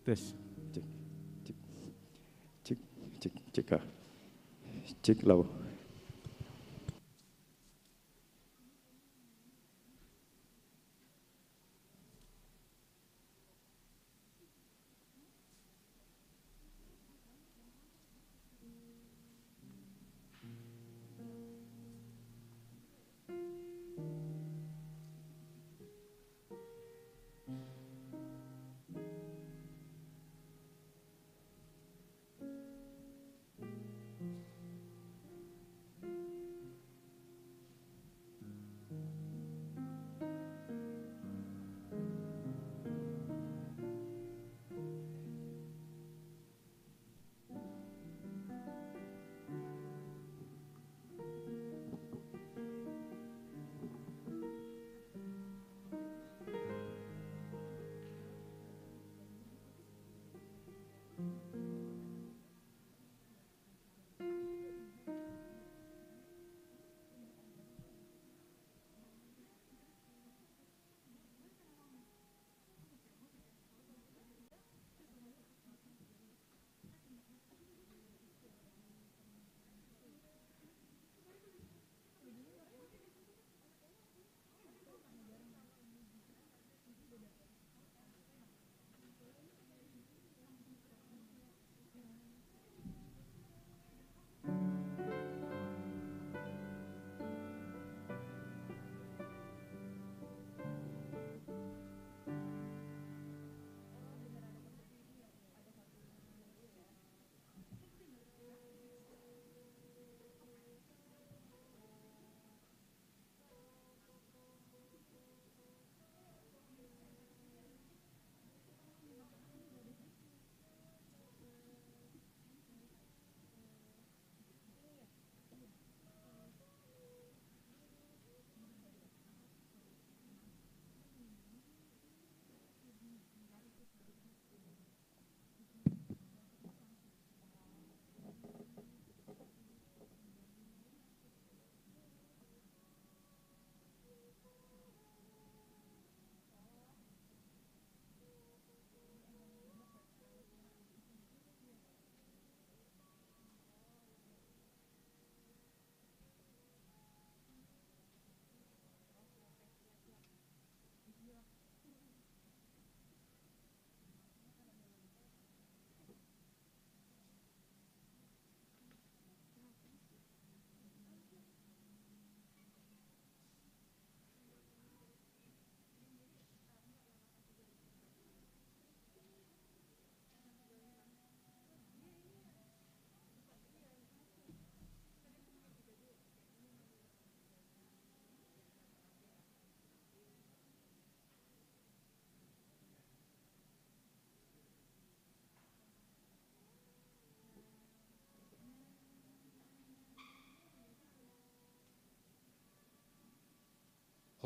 Tes, cek, cek, cek, cek, cek, cek, lau.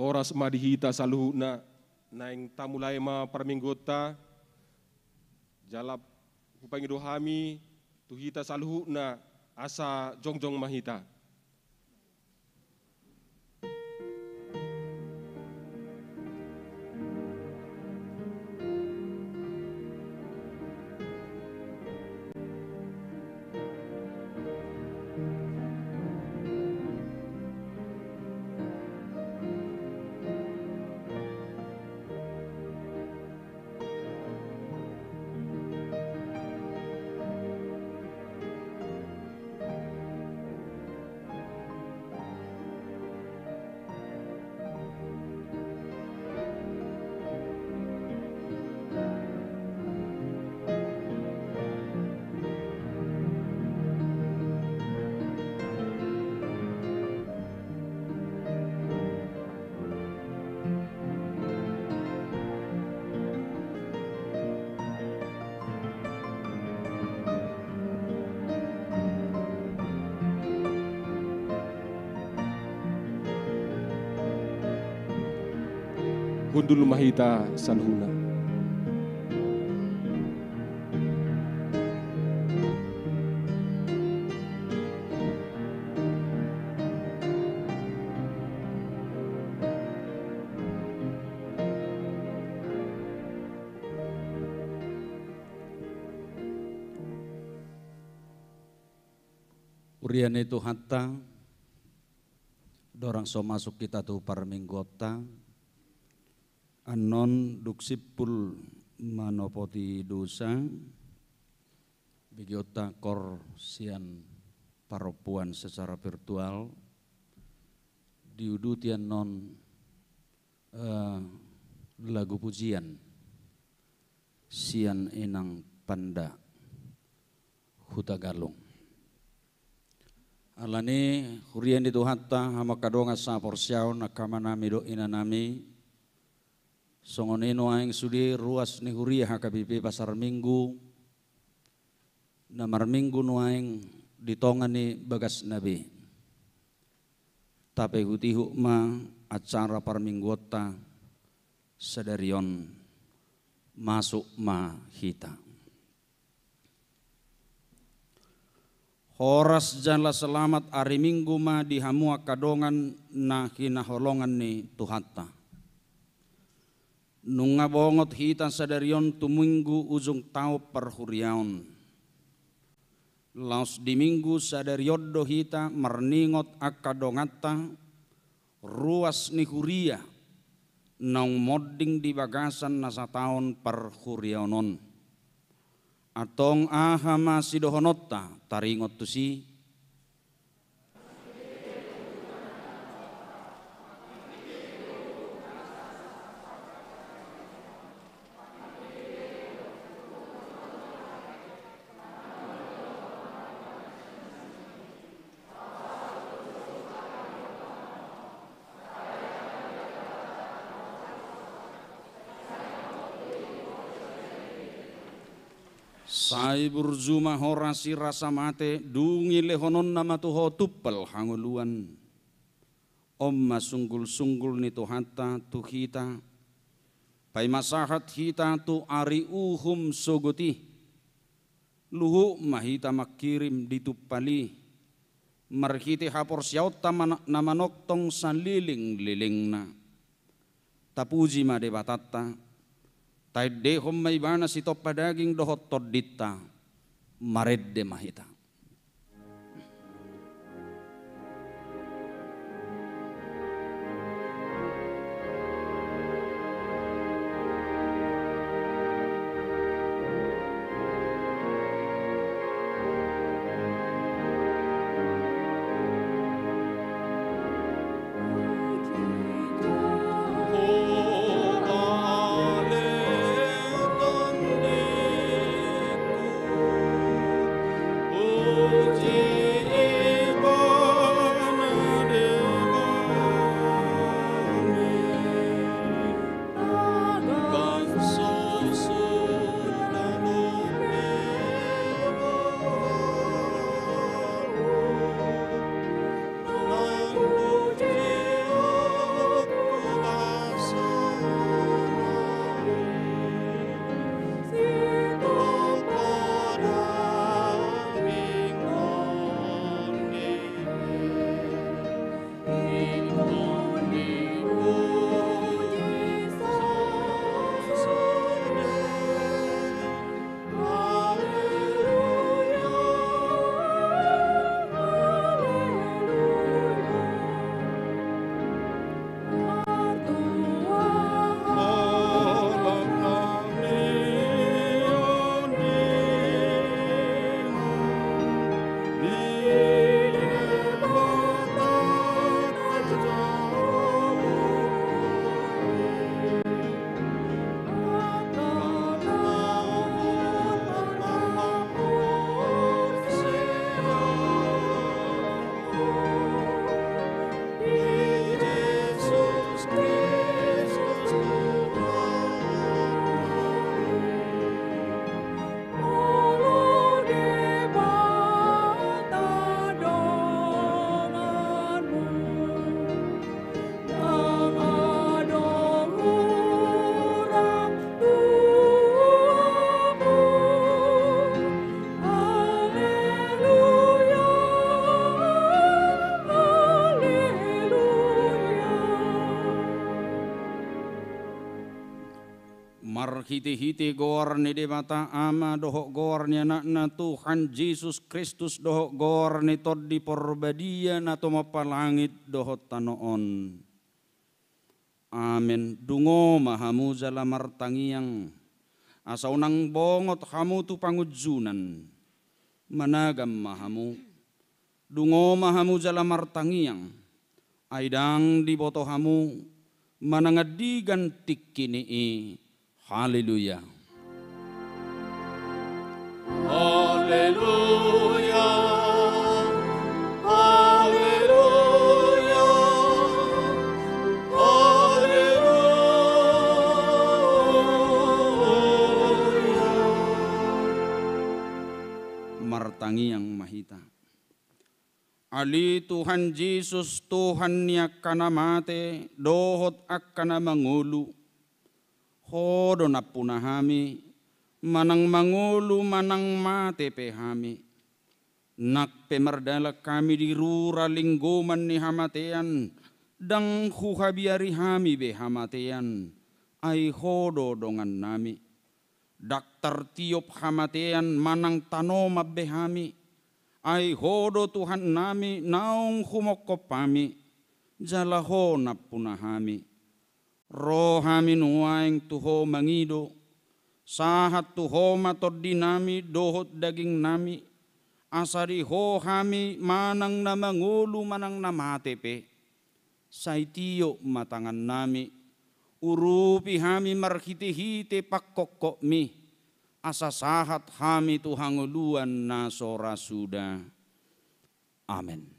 Horas madihita saluhuna naing tamulai ma parminggota jalap hupangido hami tuhita saluhuna asa jongjong mahita. Hundul mahita saluhuna. Urian itu hatta dorang so masuk kita tu parminggota anon duksipul manopoti dosa bigiota kor sian paropuan secara virtual diudutian non lagu pujian sian enang panda hutagalung alani hurian itu hatta hama kadonga sa porsiao nakamanami do inanami songoneno aing sudi ruas ni huria hakabibi pasar minggu namar minggu nuaing ditongani bagas nabi tapi hutihu ma acara parminggota sadarion masuk ma hita horas jala selamat hari minggu ma dihamua kadongan na hinaholongan ni tuhatta nunga bongot hita sadarion tuminggu ujung tau perhuriaon laos di minggu sadariodo hita merningot akadongata ruas ni huria nang modding di bagasan nasa taon perhuriaonon atong ahama sidohonota taringot tusi sai burzuma horasi rasa mate dungi lehonon nama tuho tuppal hanguluan omma sunggul-sunggul ni tuhata tuhita pai masahat hita tu ari uhum sogoti luhu mahita makirim ditupali marhiti hapor siauta namanoktong saliling-lilingna tapuji made batata tai dehom may bana si topadaging dohot todita maredde mahita. Oh Marhiti-hiti gorni di mata ama dohok gorni anakna Tuhan Yesus Kristus dohok gorni tod di porbadian atau mapalangit dohok tanoon. Amin. Dungo mahamu jalamar tangiang. Asa unang bongot hamu tu pangujunan. Managam mahamu. Dungo mahamu jalamar tangiang. Aidang di boto hamu. Manangadigan tikini. Haleluya. Haleluya. Haleluya. Haleluya. Martangi yang mahita. Ali Tuhan Yesus Tuhan niya kanamate dohot akkana mangulu. Hodo na punahami, manang mangulu manang mate pehami. Nak pemerdala kami di rura linggoman ni hamatean, dang huhabiari hami be hamatean, ay hodo dongan nami. Daktar tiop hamatean manang tanoma behami, ay hodo Tuhan nami naong humokopami, jalaho na punahami. Rohami nuaing tuho mangido, sahat tuho matod dinami dohot daging nami, asari ho hami manang na mangulu manang na matepe, saitiyo matangan nami, urupi hami marhiti-hiti pakkokok mi, asa sahat hami tuhanguluan na sora suda. Amen.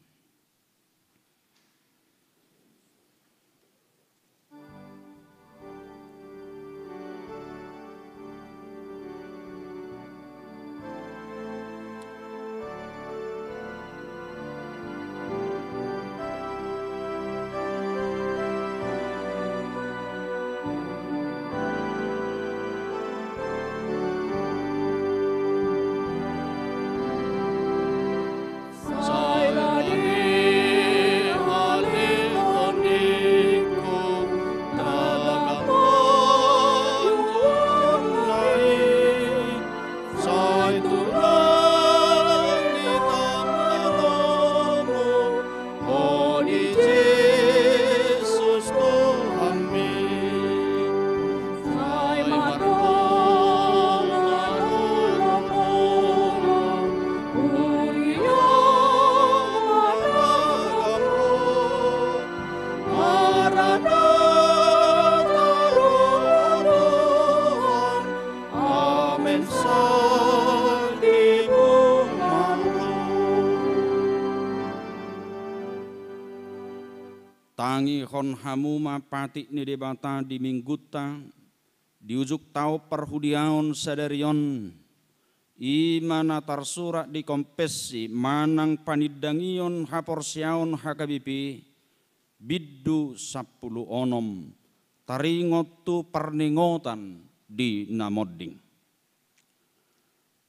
Tangi hon hamu mapati ni debata di mingguta, diujuk tau perhudiaon sadarion, imana tarsurak di kompesi manang panidangion haporsiaon hakabipi, biddu 10 onom, taringotu perningotan di namodding.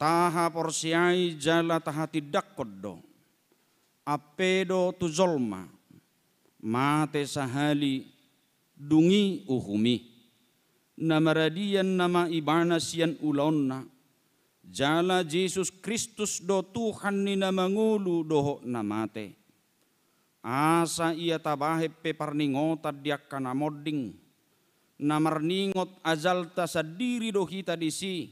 Taha porsiai jala taha tidak kodo, apedo tu zolma, mate sahali dungi uhumi, namaradian nama ibana sian ulonna, jala Yesus Kristus do Tuhan ni namangulu doho namate. Asa ia tabahep peparningotat diak kanamodding, namarningot azalta sadiri do hita disi,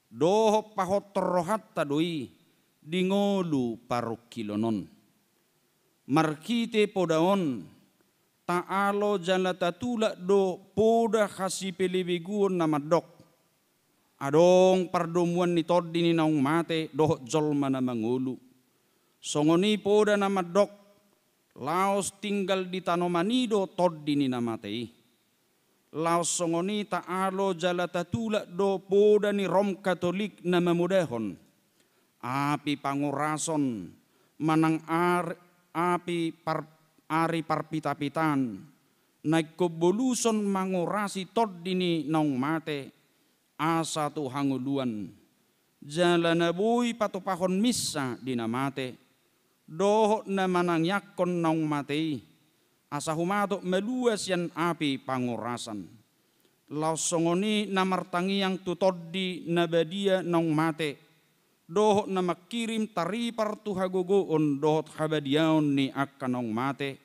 doho pahot rohatta doi, dingolu parukilonon. Markite podaon, taalo jala tatula do poda khasi pelebiguon namadok. Adong pardomuan ni toddi ni naung mate doh jolma na mangulu. Songoni poda namadok, laos tinggal di tanomanido toddi ni namatei. Laos songoni taalo jala tatula do poda ni rom katolik na mamudahon. Api pangurason manang api ari parpita-pitan, naik keboluson mangurasi tod dini naung mate, asa tu hanguluan, jalana bui patupahon misa dina mate, doh na manang yakon naung matei, asa humato meluas yan api pangurasan, lausongoni namartangi yang tutoddi nabadia nong mate. Dohot na makirim taripar tuhagogoon dohot habadiaon ni akanong mate.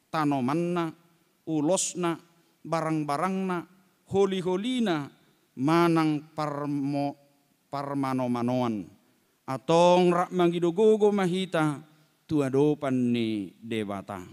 Tanomanna, ulosna, barang-barangna, holi-holina, manang parmano-manoan. Atong rak mangidogogo mahita tuadopan ni dewata.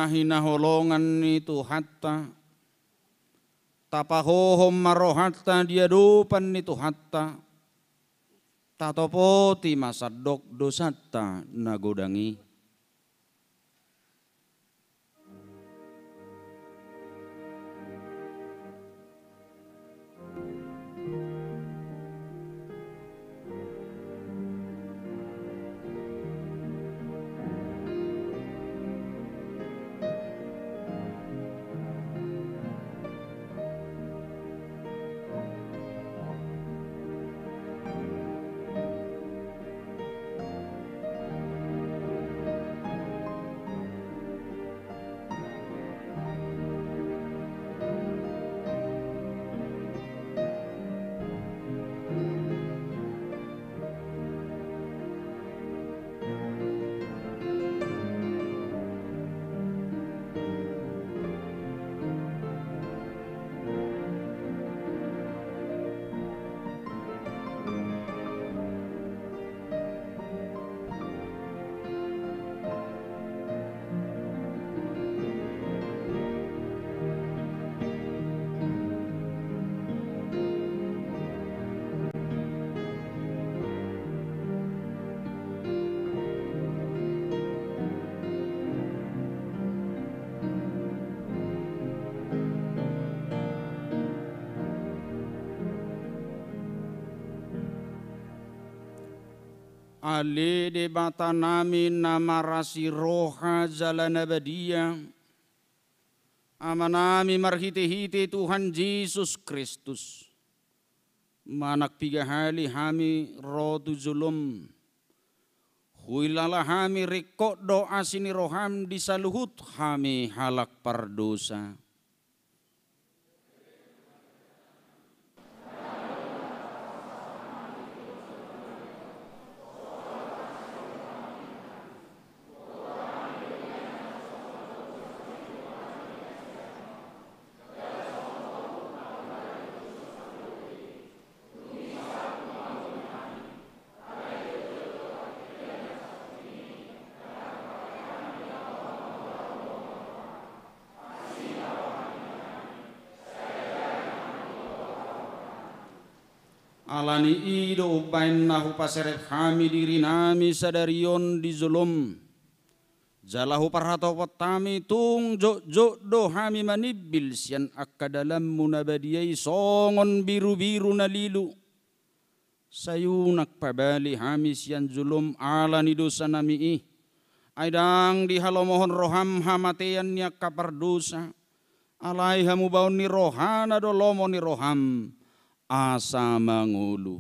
Hinaholongan itu hatta tapahohom marohatta diadupan itu hatta tatopoti masadok dosatta nagodangi. Ali de batanami namarasi roha jalan abadia. Amanami marhite-hite Tuhan Yesus Kristus. Manak pigahali hami rotu zulum. Huilala hami rekok doa sini roham disaluhut hami halak pardosa. alani ido upain nahu paserep kami diri nami sadarion di zulum jalahu parhato petami tung jok do hami manibil sian akka dalam munabadiyai songon biru-biru nalilu sayunak pabali hami sian zulum alani dosa nami aidang di halomohon roham hamatean nya kapar dosa alai hamu baun ni rohana do lomo ni roham asa mangulu.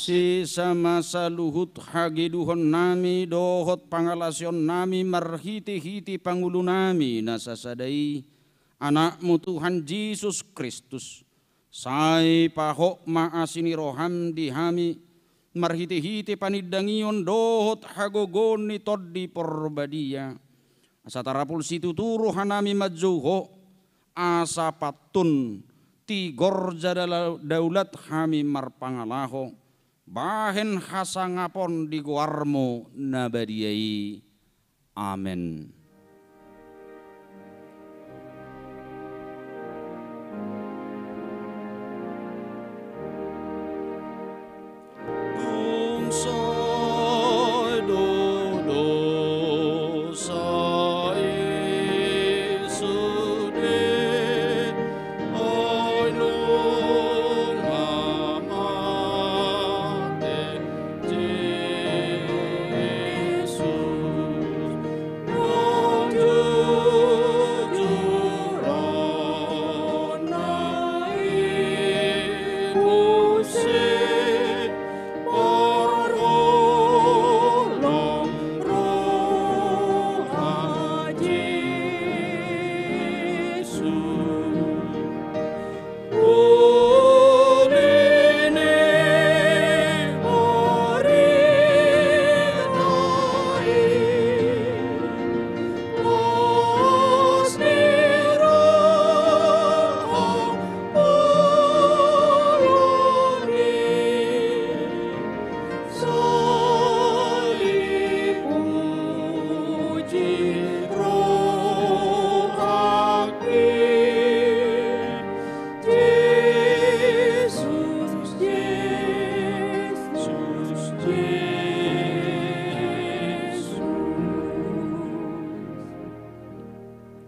Si sama saluhut hagiduhon nami dohot pangalasion nami marhiti-hiti pangulu nami nasasadai anakmu Tuhan Yesus Kristus sai pahok maasini roham dihami marhiti-hiti panidangion dohot hagogoni toddi porbadia asatarapul situ turu hanami majuho asa patun tigor jadala daulat hami marpangalaho bahen hasangapon di guarmo nabadiai. Amen.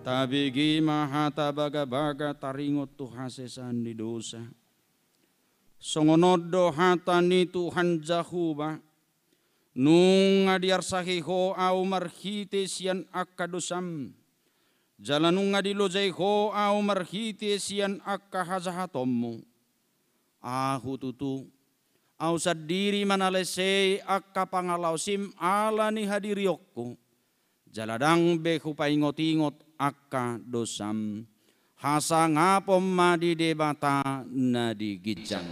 Tabigi mahata baga-baga taringot tuhasesan di dosa. Songonodo hatani Tuhan Jahuba. Nung adiar sahiho au marhite sian akka dosam. Jalanung adilojaiho au marhite sian akka hazahatommu. Ahu tutu. Au sadiri manalesei akka pangalausim alani hadiriokku. Jaladang behu paingot-ingot akka dosam. Hasa ngapom madi debata nadi gijang.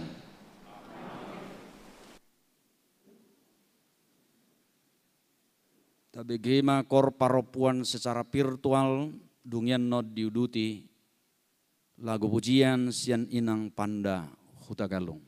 Tabegema kor paropuan secara virtual dungian not diuduti lagu pujian sian inang panda hutagalung.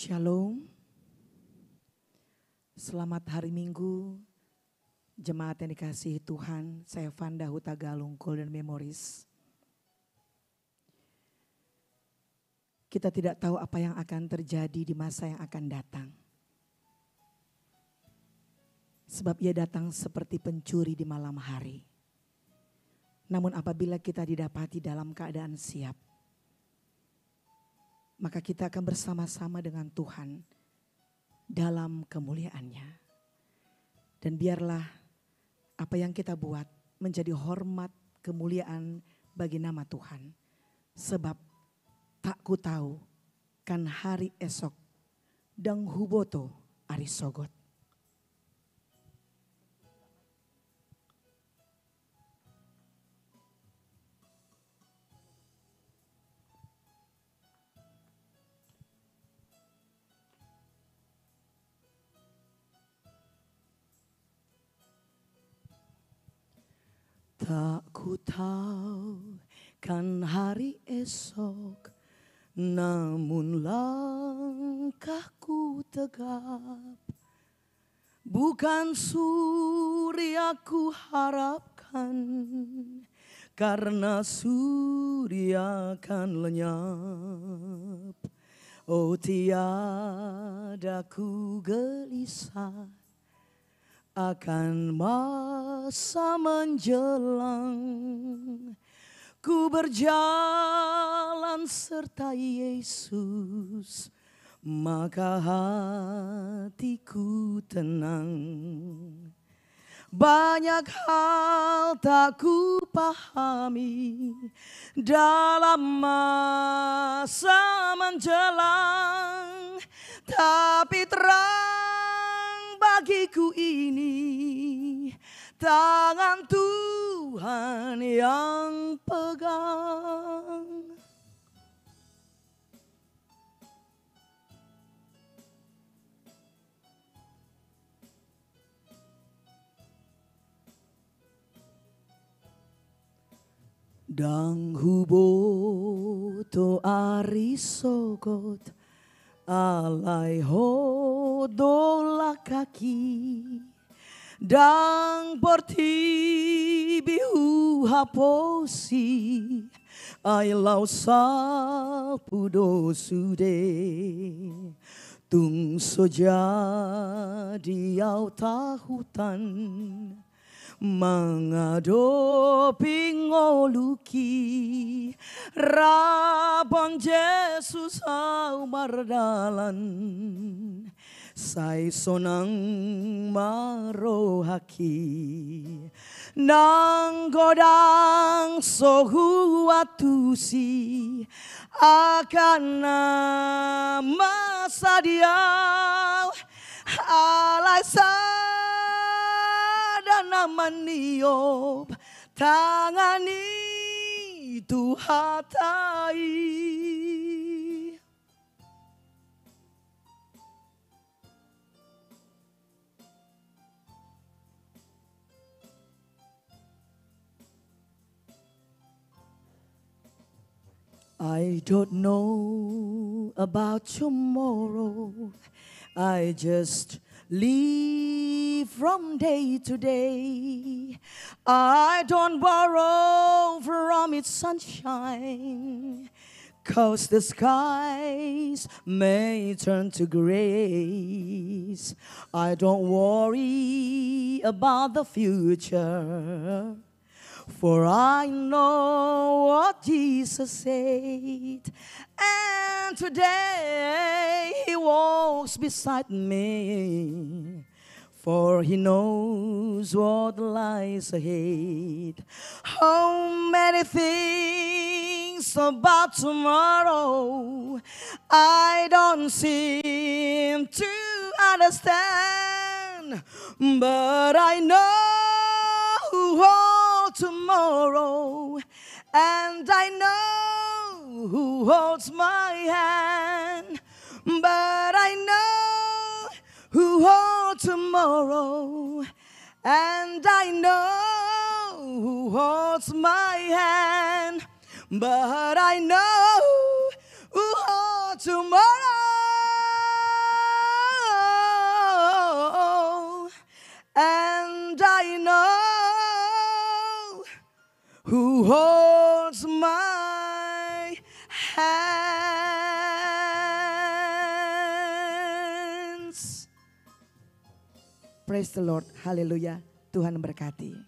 Shalom. Selamat hari Minggu, jemaat yang dikasihi Tuhan. Saya Vanda Huta Galung, Golden Memories. Kita tidak tahu apa yang akan terjadi di masa yang akan datang. Sebab ia datang seperti pencuri di malam hari. Namun apabila kita didapati dalam keadaan siap, maka kita akan bersama-sama dengan Tuhan dalam kemuliaannya. Dan biarlah apa yang kita buat menjadi hormat kemuliaan bagi nama Tuhan. Sebab tak ku tahu kan hari esok dang huboto ari sogot. Tak ku tahu kan hari esok, namun langkahku tegap. Bukan surya ku harapkan, karena surya akan lenyap. Oh tiada ku gelisah akan masa menjelang. Ku berjalan sertai Yesus, maka hatiku tenang. Banyak hal tak ku pahami dalam masa menjelang, tapi terang bagiku ini tangan Tuhan yang pegang. Dang huboto ari sogot, alai hodola kaki. Dang porti bihu haposi, ai lau sapudo sude. Tung soja diau tahutan, mengadopi ngoluki. Rabon Yesus au mardalan, sai sonang marohaki. Nang godang sohu atusi, akan masa diau alai nama niop tangani Tuhatai. I don't know about tomorrow, I just live from day to day. I don't borrow from its sunshine, 'cause the skies may turn to grays. I don't worry about the future, for I know what Jesus said. And today He walks beside me, for He knows what lies ahead. How many things about tomorrow I don't seem to understand, but I know who holds tomorrow, and I know who holds my hand. But I know who holds tomorrow, and I know who holds my hand. But I know who holds tomorrow, and I know who holds my hands. Praise the Lord, haleluya. Tuhan memberkati.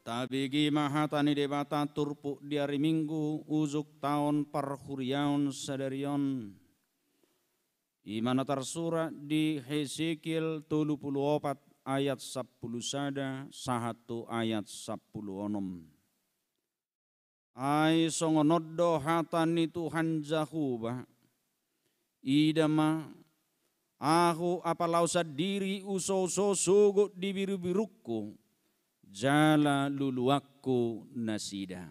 Tabigi mahatani debata turpu di hari Minggu uzuk tahun perhuriaun sadarion. Imana tersurat di Hesekiel 34 ayat 10 sada sahatu ayat 10 onom. Ai songonoddo hatani Tuhan Jahuba. Idama aku apalau sadiri uso-uso sugut di biru-biruku. Jala luluakku nasida.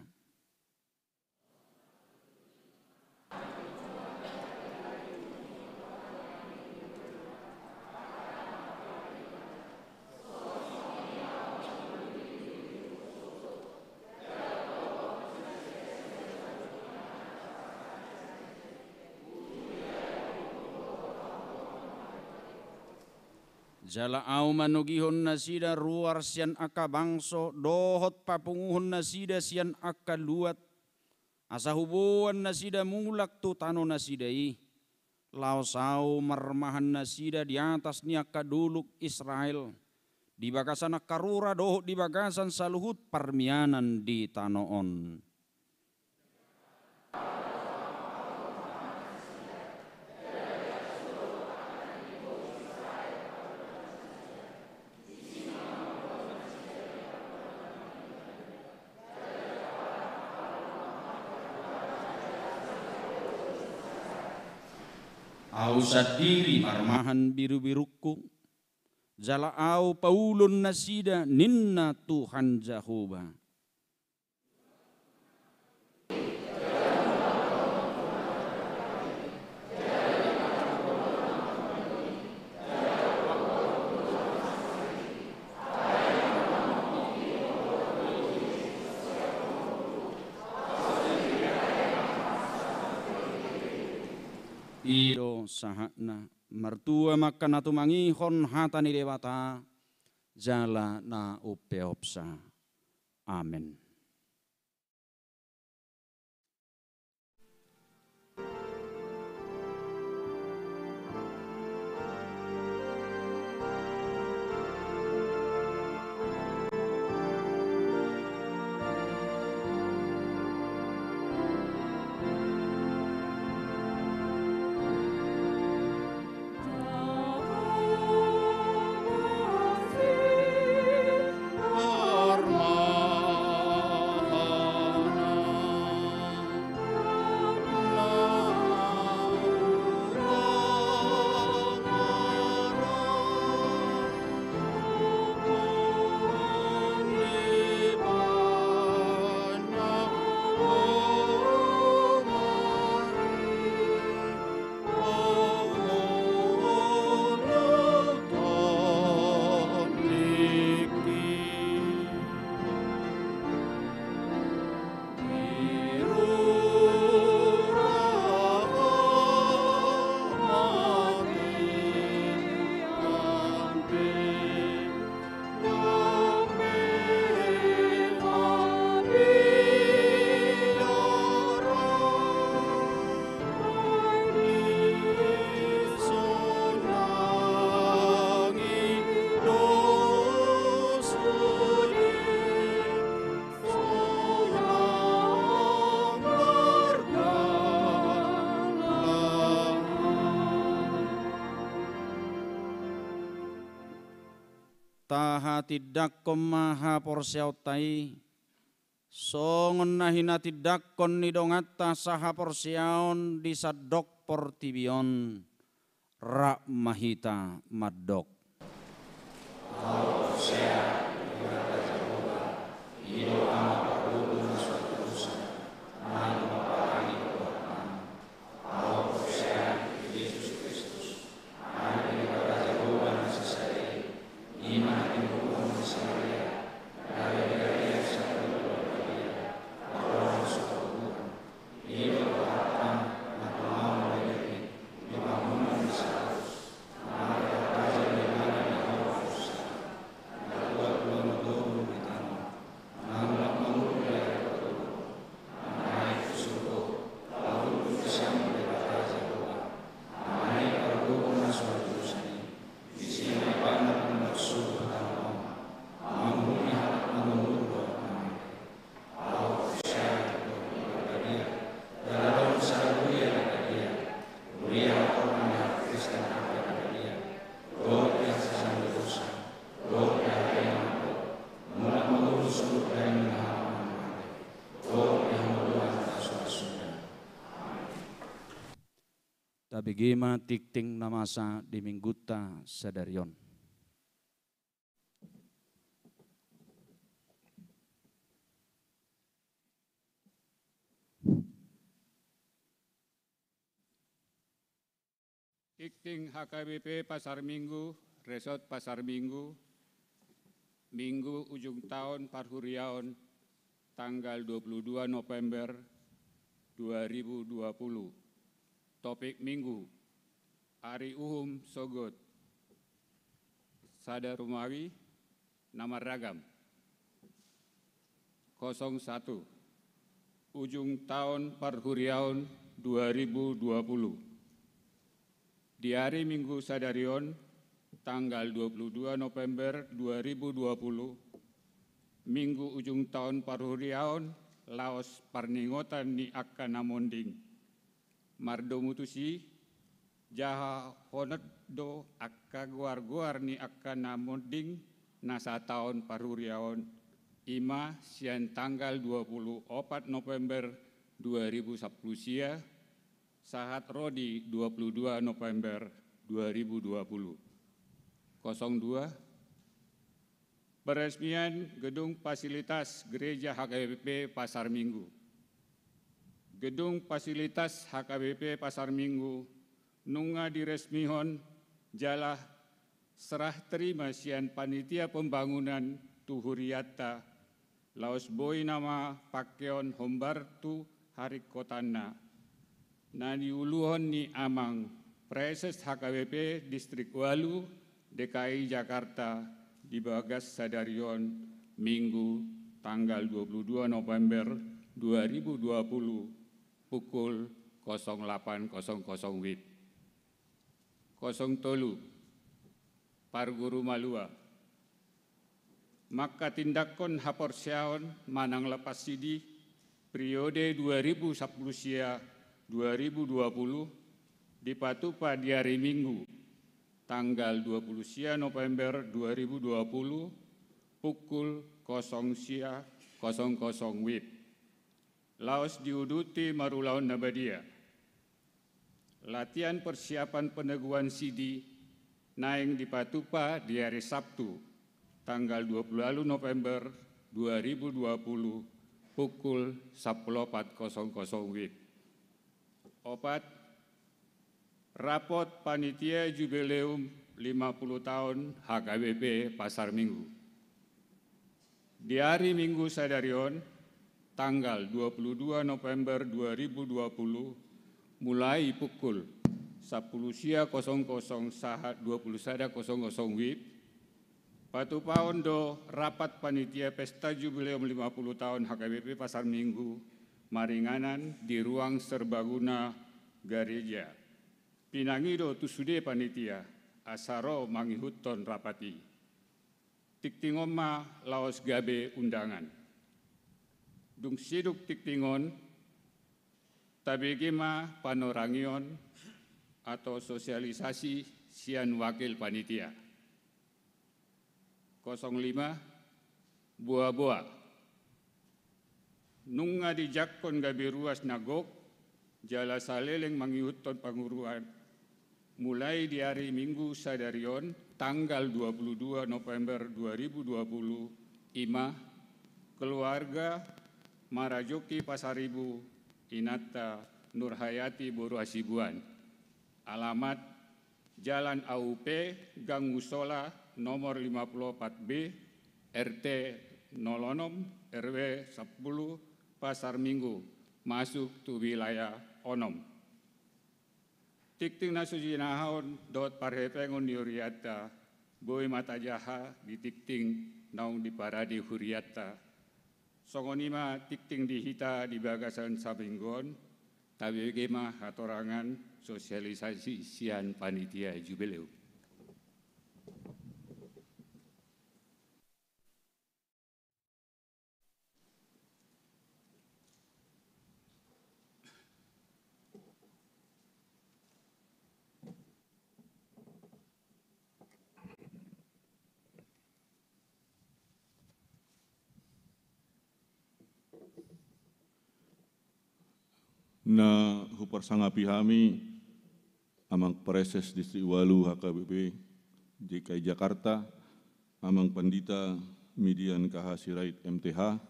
Jala au manugihon nasida ruar sian aka bangso dohot papunguhon nasida sian aka luat asa hubuan nasida mulak tu tano nasidai lau sau marmahan nasida di atas ni aka duluk Israel di bagasan akarura dohot di bagasan saluhut parmianan di tanoon. Au sadiri marmahan biru-biruku, jala au paulun nasida ninna Tuhan Jahuba. Ido sahakna mertua makan atu mangihon hatani dewata jala na upeopsa. Amin. Hormat jaha tidakkon maha porsiautai songon nahina tidakkon nidongata saha porsiaon disadok portibion rak mahita madok. Tabigima tikting namasa di mingguta sadarion. Tikting HKBP Pasar Minggu, Resort Pasar Minggu, Minggu ujung tahun Parhuriaon, tanggal 22 November 2020. Topik Minggu, Ari Uhum Sogot, Sada Rumawi, Nama Ragam. 01, ujung tahun Parhuriaon 2020. Di hari Minggu Sadarion, tanggal 22 November 2020, Minggu ujung tahun Parhuriaon, Laos Parningotan ni akka namonding. Mardo mutusi, jaha honat do akka guar-guar ni akka namonding nasa tahun Parhuriaon, ima sian tanggal 24 November 2010 sia, sahat rodi 22 November 2020. 02, peresmian gedung fasilitas Gereja HKBP Pasar Minggu. Gedung fasilitas HKBP Pasar Minggu nunga diresmihon jalah serah terima sian panitia pembangunan Tuhuriata Laos Boy nama Pakeon Hombartu Hari Kotana Nani uluhon ni Amang Preses HKBP Distrik Walu DKI Jakarta di Bagas Sadarion Minggu tanggal 22 November 2020 pukul 08.00 WIB. 03, Parguru Malua. Maka tindakkon haporsiaon manang lepas sidi periode 2010 sia 2020 dipatupa di hari Minggu tanggal 20 sia November 2020 pukul 0 sia 00 WIB. Laos diuduti Marulaon Nabadia. Latihan persiapan peneguhan CD naing dipatupa di hari Sabtu, tanggal 20 November 2020, pukul 14.00 WIB. 4. Rapot Panitia Jubileum 50 tahun HKBP Pasar Minggu. Di hari Minggu Sadarion, tanggal 22 November 2020 mulai pukul 10.00 sahat 21.00 WIB patupa ondo rapat panitia pesta jubileum 50 tahun HKBP Pasar Minggu Maringanan di ruang serbaguna Gereja pinangido tusude panitia asaro mangihuton rapati tiktingoma Laos gabe undangan dung siduk tiktingon tabegima panorangion atau sosialisasi sian wakil panitia. Boa-boa. Nunga di jakon gabi ruas nagok, jala saleleng mangiuton panguruan. Mulai di hari Minggu sadarion, tanggal 22 November 2020, Ima, keluarga Marajoki Pasaribu, Inata Nurhayati Boru Hasibuan. Alamat Jalan AUP, Gang Musola, nomor 54B, RT 06, RW 10, Pasar Minggu, masuk tu wilayah Onom. Tikting nasujinahaon dot parhepengon diuriata, boy mata jaha di tikting naung di paradi huriata. Songonima tikting dihita di bagasan sabinggon, tapi gema hatorangan sosialisasi sian panitia jubileu. Na huparsangapi hami amang Preses Distrik Walu HKBP DKI Jakarta, amang Pandita Midian KH Sirait MTH,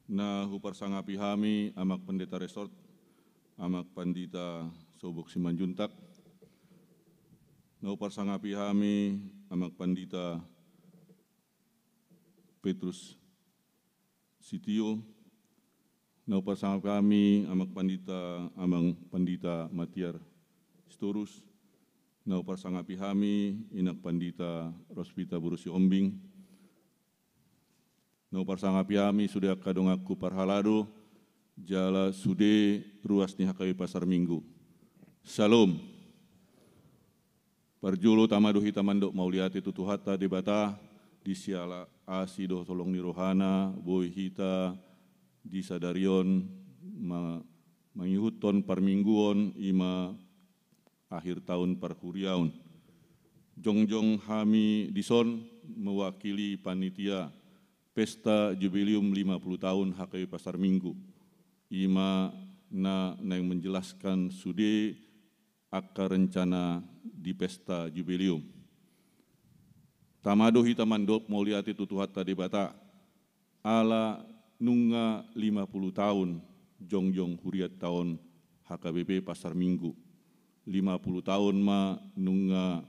na huparsangapi hami amak Pendeta Resort, amak Pandita Sobok Simanjuntak, na huparsangapi hami amak Pandita Petrus Sitio, na upasangap kami amang Pandita Matiar Storus, na upasangapi kami inak Pandita Rospita Burusi Ombing, na upasangapi kami sudah kadong aku parhalado jala sude ruas ni HKW Pasar Minggu. Salam. Parjulo tamado hitamando mauliati tutuhata debata di siala asido tolong ni rohana boy hita di sadarion mangihuton parmingguon ima akhir tahun parhuriaun. Jongjong hami dison mewakili panitia Pesta Jubileum 50 tahun HKW Pasar Minggu. Ima yang menjelaskan sude akar rencana di Pesta Jubileum. Tamado hitamandok mauliati tutuhata debata ala nunga 50 tahun jongjong huriat tahun HKBP Pasar Minggu. 50 tahun ma nunga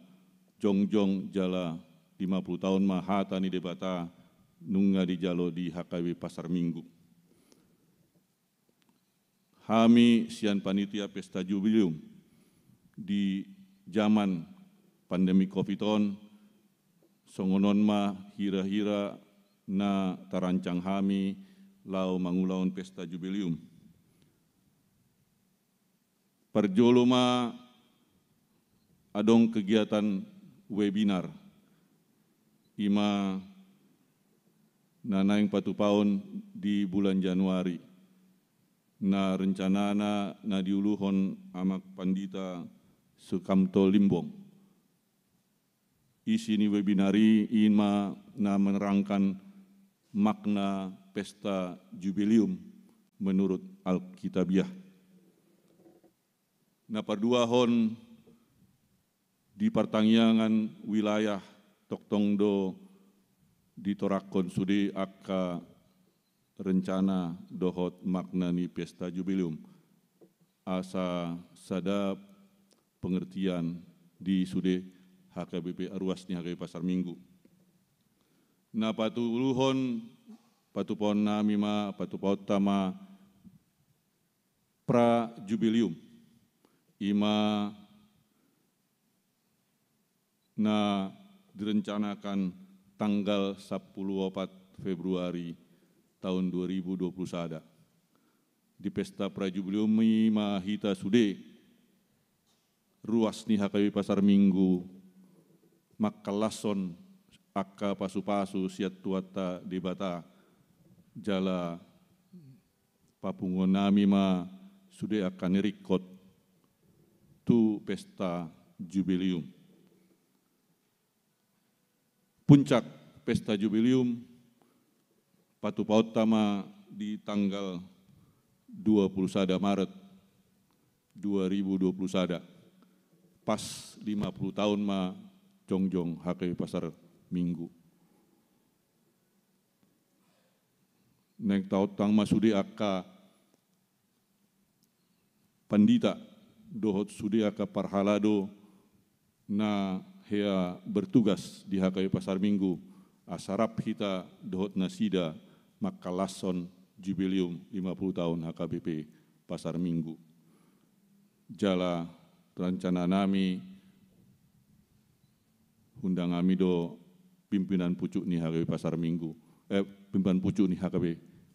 jongjong jala 50 tahun ma hata ni debata nunga di jalo di HKB Pasar Minggu. Hami sian panitia Pesta Jubileum di zaman pandemi Covid-19 songonon ma hira-hira na tarancang hami lau mangulaon Pesta Jubileum. Parjolo ma adong kegiatan webinar ima nanaing patupaon di bulan Januari. Na rencanana na diuluhon amak Pandita Sukamto Limbong. Isi ni webinari ima na menerangkan makna Pesta Jubileum menurut Alkitabiah. Na parduahon di pertangyangan wilayah Toktongdo ditorakon sude akka rencana dohot makna ni Pesta Jubileum. Asa sadap pengertian di sude HKBP Arwas ni HKBP Pasar Minggu. Na patuluhon patupon nami ma patupon tama pra jubileum ima na direncanakan tanggal 14 Februari tahun 2021. Di pesta pra jubileum ima hita sude ruas ni HKBP Pasar Minggu makalason akka pasu-pasu siat tuata debata jala papungon nami ma sudah akan record tu Pesta Jubileum. puncak pesta jubileum Patu Paut Tama di tanggal 21 Maret 2020 sada. Pas 50 tahun ma jongjong HKBP Pasar Minggu. Nek taut tang masudi aka pandita dohot sudi aka parhalado na hea bertugas di HKBP Pasar Minggu asarap hita dohot nasida makalason jubileum 50 tahun HKBP Pasar Minggu. Jala rencana nami undang kami do pimpinan pucuk ni HKBP Pasar Minggu, pimpinan pucuk ni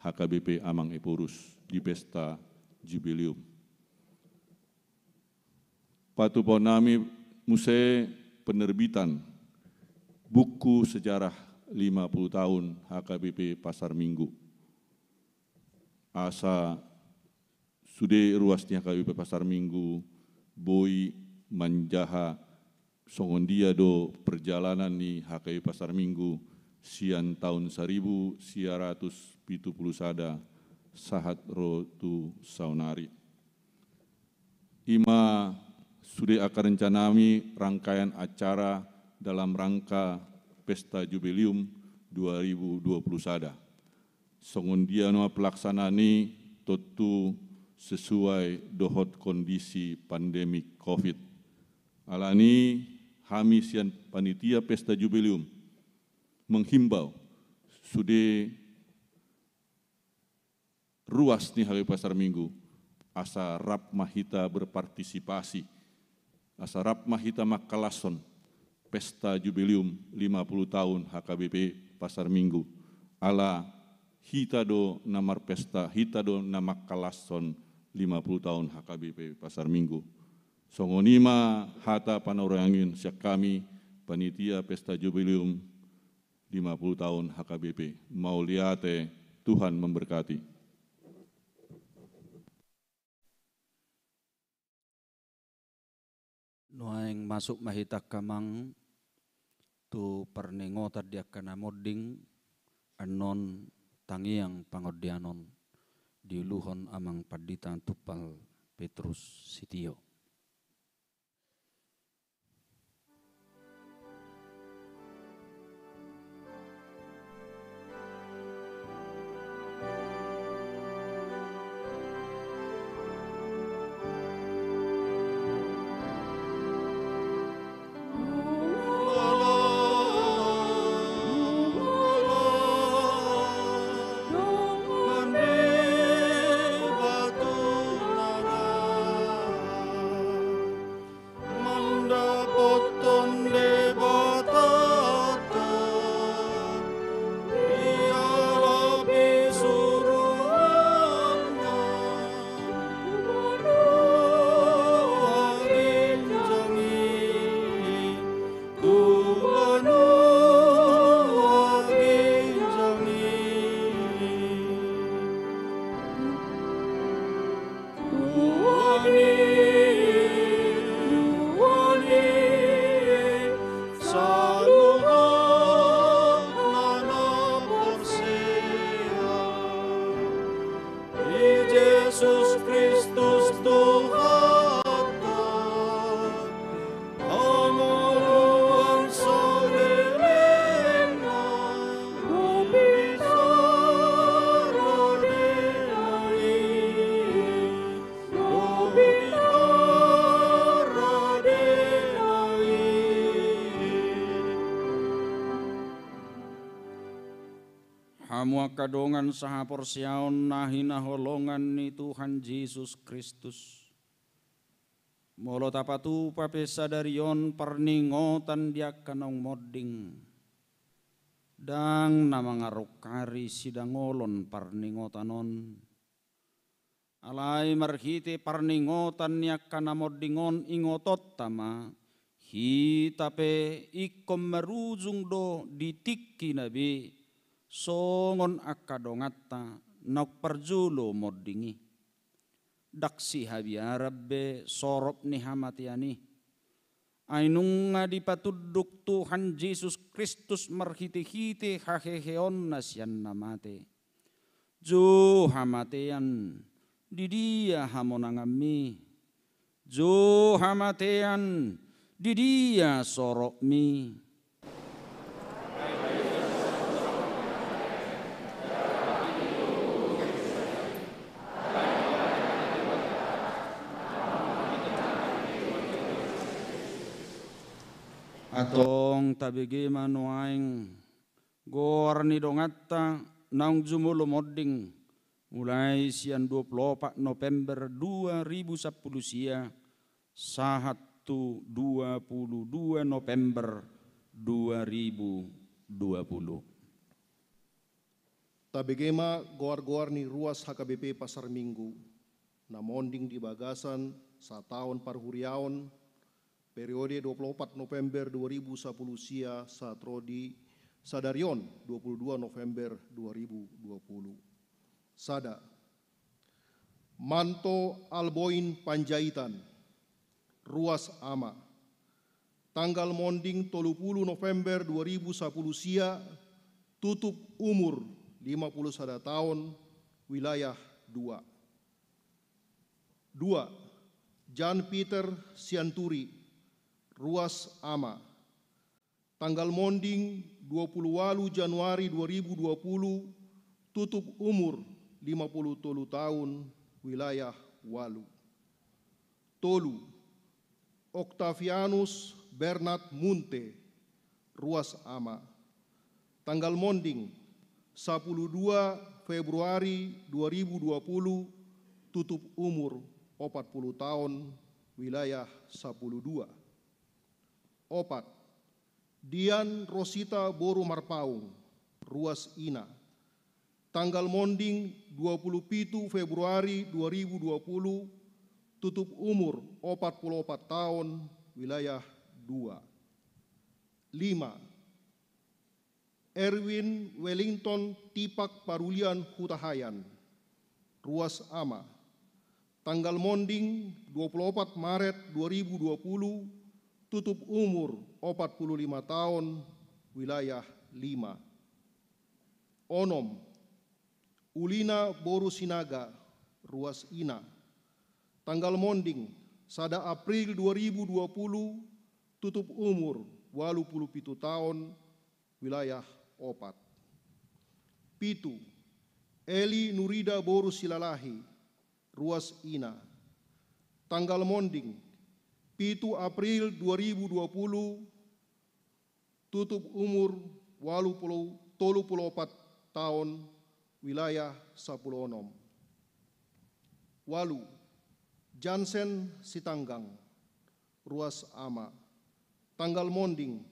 HKBP Amang Epurus di pesta jubileum. Patu pon nami muse penerbitan buku sejarah 50 tahun HKBP Pasar Minggu. Asa sude ruasnya HKBP Pasar Minggu boi manjaha songondia do perjalanan ni HKBP Pasar Minggu sian tahun 1970 sada sahat rotu saunari. Ima sudah akan rencanami rangkaian acara dalam rangka Pesta Jubileum 2020 sada. Songondia no pelaksanani totu sesuai dohot kondisi pandemik COVID. Alani kami sian panitia Pesta Jubileum menghimbau sudah ruas nih HKBP Pasar Minggu asa rap mahita berpartisipasi, asa rap mahita makalason Pesta Jubileum 50 tahun HKBP Pasar Minggu. Ala hita do namar pesta, hita do nama kalason 50 tahun HKBP Pasar Minggu. Songonima hata panorangin siak kami panitia Pesta Jubileum 50 tahun HKBP. Mauliate Tuhan memberkati. Nuaing masuk mahita kamang tu perningota dia kana moding anon tangiang pangodianon di luhon amang paditan tupal Petrus Sitio. Kadongan saha porsiaon nahina holongan ni Tuhan Yesus Kristus. Molo tapatu papesa darion perningotan dia kanong moding. Dang namangarukari sidangolon perningotanon. Alai marhite perningotan niya kanamodingon ingotot tama. Hitape ikom merujung do ditiki nabi. Songon akadongata nak perjulo modingi. Daksi habiarabbe sorop ni hamatiani. Ainung nga di patuduk Tuhan Yesus Kristus marhite-hite haheheon nasyan namate. Jo hamatean di dia hamonangami. Jo hamatean di dia sorokmi. Atong tabigi manuaing gor ni dongatta naung jumulo modding mulai sian 24 November 2010 sia sahatu 22 November 2020. Tabegema goar-goar ni ruas HKBP Pasar Minggu na monding di bagasan sa tahun parhuriaon periode 24 November 2010 sia saat rodi sadarion 22 November 2020. Sada Manto Alboin Panjaitan Ruas Ama tanggal monding 30 November 2010 sia tutup umur 51 tahun wilayah 2. 2. Jan Peter Sianturi Ruas Ama tanggal monding 28 Januari 2020 tutup umur 50 tahun wilayah Walu. Tolu Octavianus Bernard Munte Ruas Ama tanggal monding 12 Februari 2020 tutup umur 40 tahun wilayah 12. 4. Dian Rosita Boru Marpaung Ruas Ina tanggal monding 27 Februari 2020 tutup umur 44 tahun wilayah 2. 5. Erwin Wellington Tipak Parulian Hutahayan Ruas Ama tanggal monding 24 Maret 2020 tutup umur 45 tahun wilayah 5. Onom Ulina Boru Sinaga Ruas Ina tanggal monding 1 April 2020 tutup umur 87 tahun wilayah 4. Pitu Eli Nurida Boru Silalahi Ruas Ina tanggal monding 7 April 2020 tutup umur 34 tahun wilayah 16. Walu Jansen Sitanggang Ruas Ama tanggal monding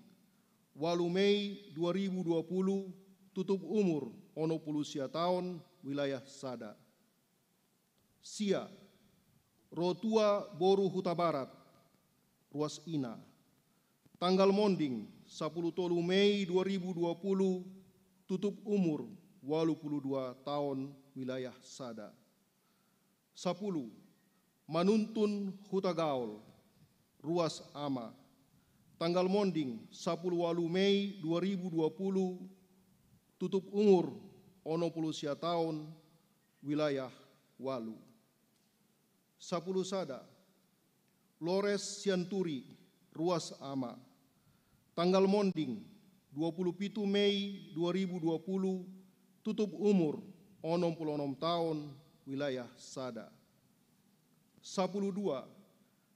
8 Mei 2020 tutup umur 60 tahun wilayah Sada. Sia Rotua Boru Huta Barat Ruas Ina tanggal monding 10 Mei 2020 tutup umur 82 tahun wilayah Sada. 10. Manuntun Huta Gaul Ruas Ama tanggal monding 10 Mei 2020 tutup umur 60 tahun wilayah Walu. 10 Sada Flores Sianturi Ruas Ama tanggal monding 27 Mei 2020 tutup umur 66 tahun wilayah Sada. 12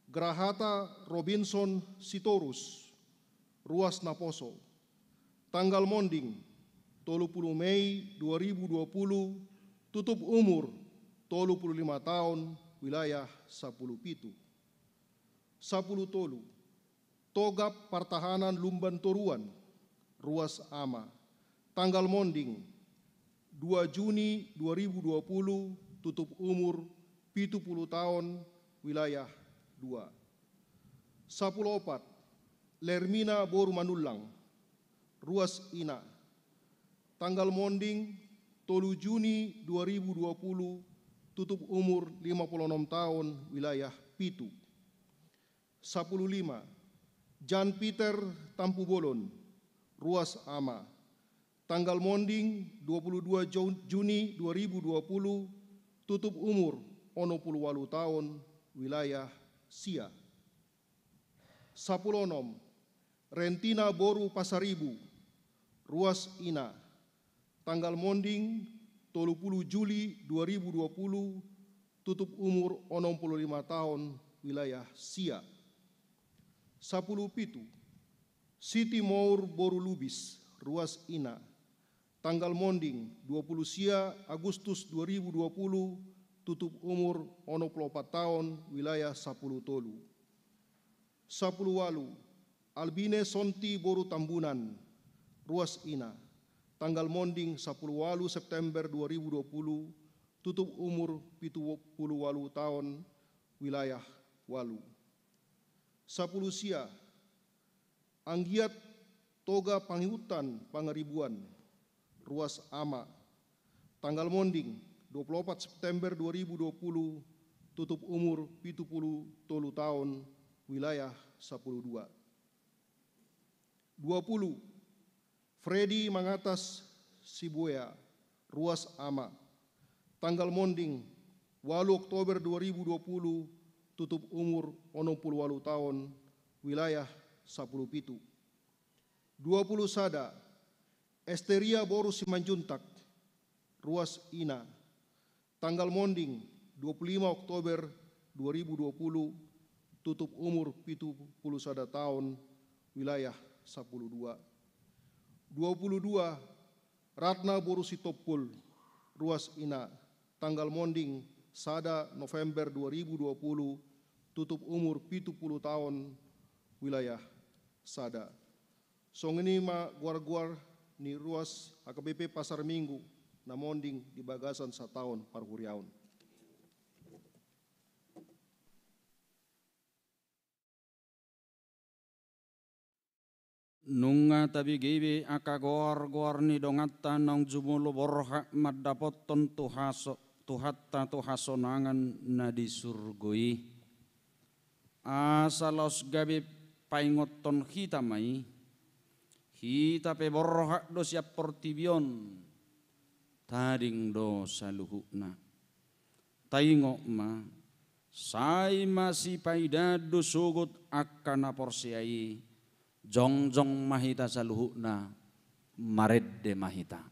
Grahata Robinson Sitorus Ruas Naposo tanggal monding 30 Mei 2020 tutup umur 35 tahun wilayah 10 Pitu. 10 Tolu Togap Pertahanan Lumban Toruan Ruas Ama tanggal monding 2 Juni 2020 tutup umur 70 tahun wilayah 2. 14 Lermina Boru Manulang Ruas Ina tanggal monding 3 Juni 2020 tutup umur 56 tahun wilayah Pitu. 15 Jan Peter Tampu Bolon, Ruas Ama, tanggal monding 22 Juni 2020, tutup umur 68 tahun, wilayah Sia. Sapulonom, Rentina Boru Pasaribu, Ruas Ina, tanggal monding 30 Juli 2020, tutup umur 65 tahun, wilayah Sia. 10 Pitu, Siti Mour Boru Lubis, Ruas Ina, tanggal monding 20 Sia Agustus 2020, tutup umur 64 tahun, wilayah 10 Tolu. 10 Walu, Albine Sonti Boru Tambunan, Ruas Ina, tanggal monding 10 Walu September 2020, tutup umur 70 Walu tahun, wilayah Walu. 10 Sia, Anggiat Toga Panghutan Pangeribuan, Ruas Ama, tanggal monding 24 September 2020, tutup umur 70 tolu tahun, wilayah 12. 20 Freddy Mangatas Sibuya, Ruas Ama, tanggal monding 8 Oktober 2020, tutup umur 68 tahun, wilayah 10 Pitu. 20 Sada, Esteria Boru Simanjuntak, Ruas Ina, tanggal monding 25 Oktober 2020, tutup umur 70 tahun, wilayah 12. 22 Ratna Boru Sitopul, Ruas Ina, tanggal monding Sada November 2020, tutup umur 70 tahun, wilayah Sada. Songeni ma guar-guar ni Ruas HKBP Pasar Minggu, namonding di bagasan setahun parhuriaun. Nunga tabi gebe akagor-gor ni dongata nang jumulo borha madapoton tuhatta tuhasonangan na di surgoi. Asalos gabe paingoton hitamai, hita pe borha do siap portibion, tading do saluhukna. Taingok ma, sai masih paidado sugut akana porsiai, jongjong mahita saluhukna, maredde mahita.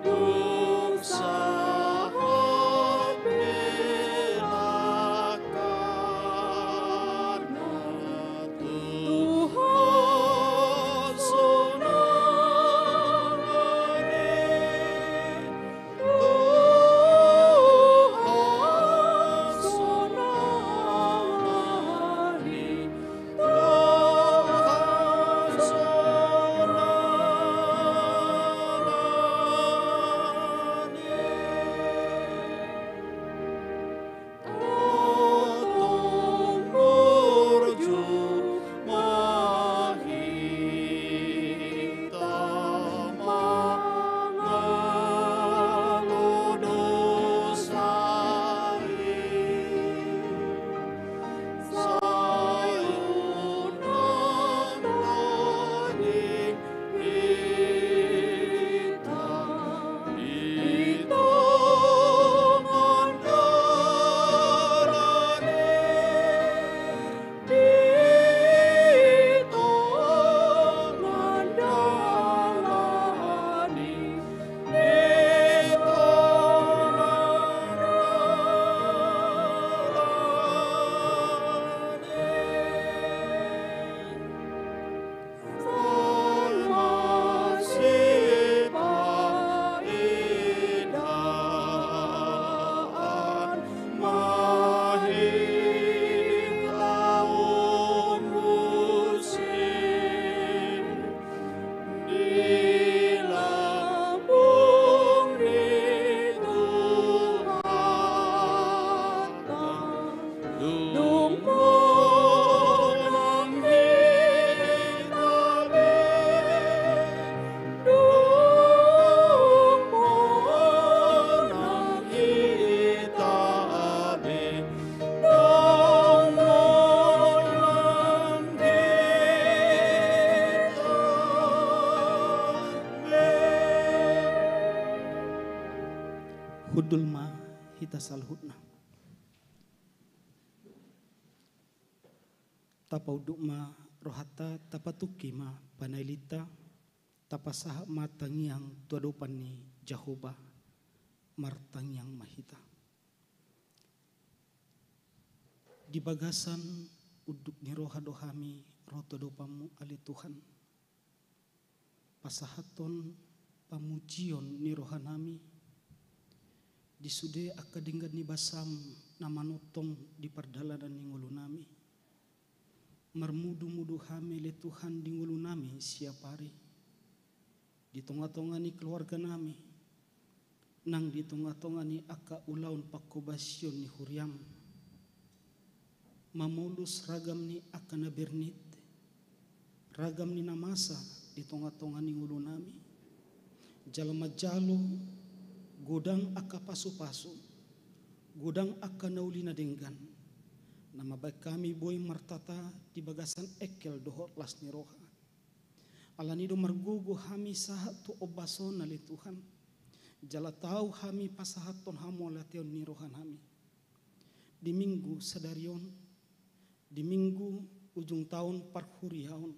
Oh hudulma hita salhutna. Tapaudukma rohata tapatukima panailita tapasaha matangiang tuadopani Jehovah martangiang mahita. Di bagasan uduk ni roha dohami roto dopamu ali Tuhan. Pasahaton pamujion ni rohanami disude akadinggan ni basam namanotong di pardalanan ni ngulunami. Marmudu-mudu hami le Tuhan di ngulunami siap hari. Di tonga-tonga ni keluarga nami. Nang di tonga-tonga ni aka ulaun pakobasion ni huriam. Mamulus ragam ni aka nabernit. Ragam ni namasa di tonga-tonga ni ngulunami. Jalma jalo godang aka pasu-pasu. Godang aka naulina denggan. Nama baik kami boy martata di bagasan ekel dohot las ni roha. Alanido margugu hami sahat tu obason nali Tuhan. Jala tahu hami pasahaton hamu lation ni rohan hami. Di minggu sadarion, di minggu ujung tahun parhuriaon,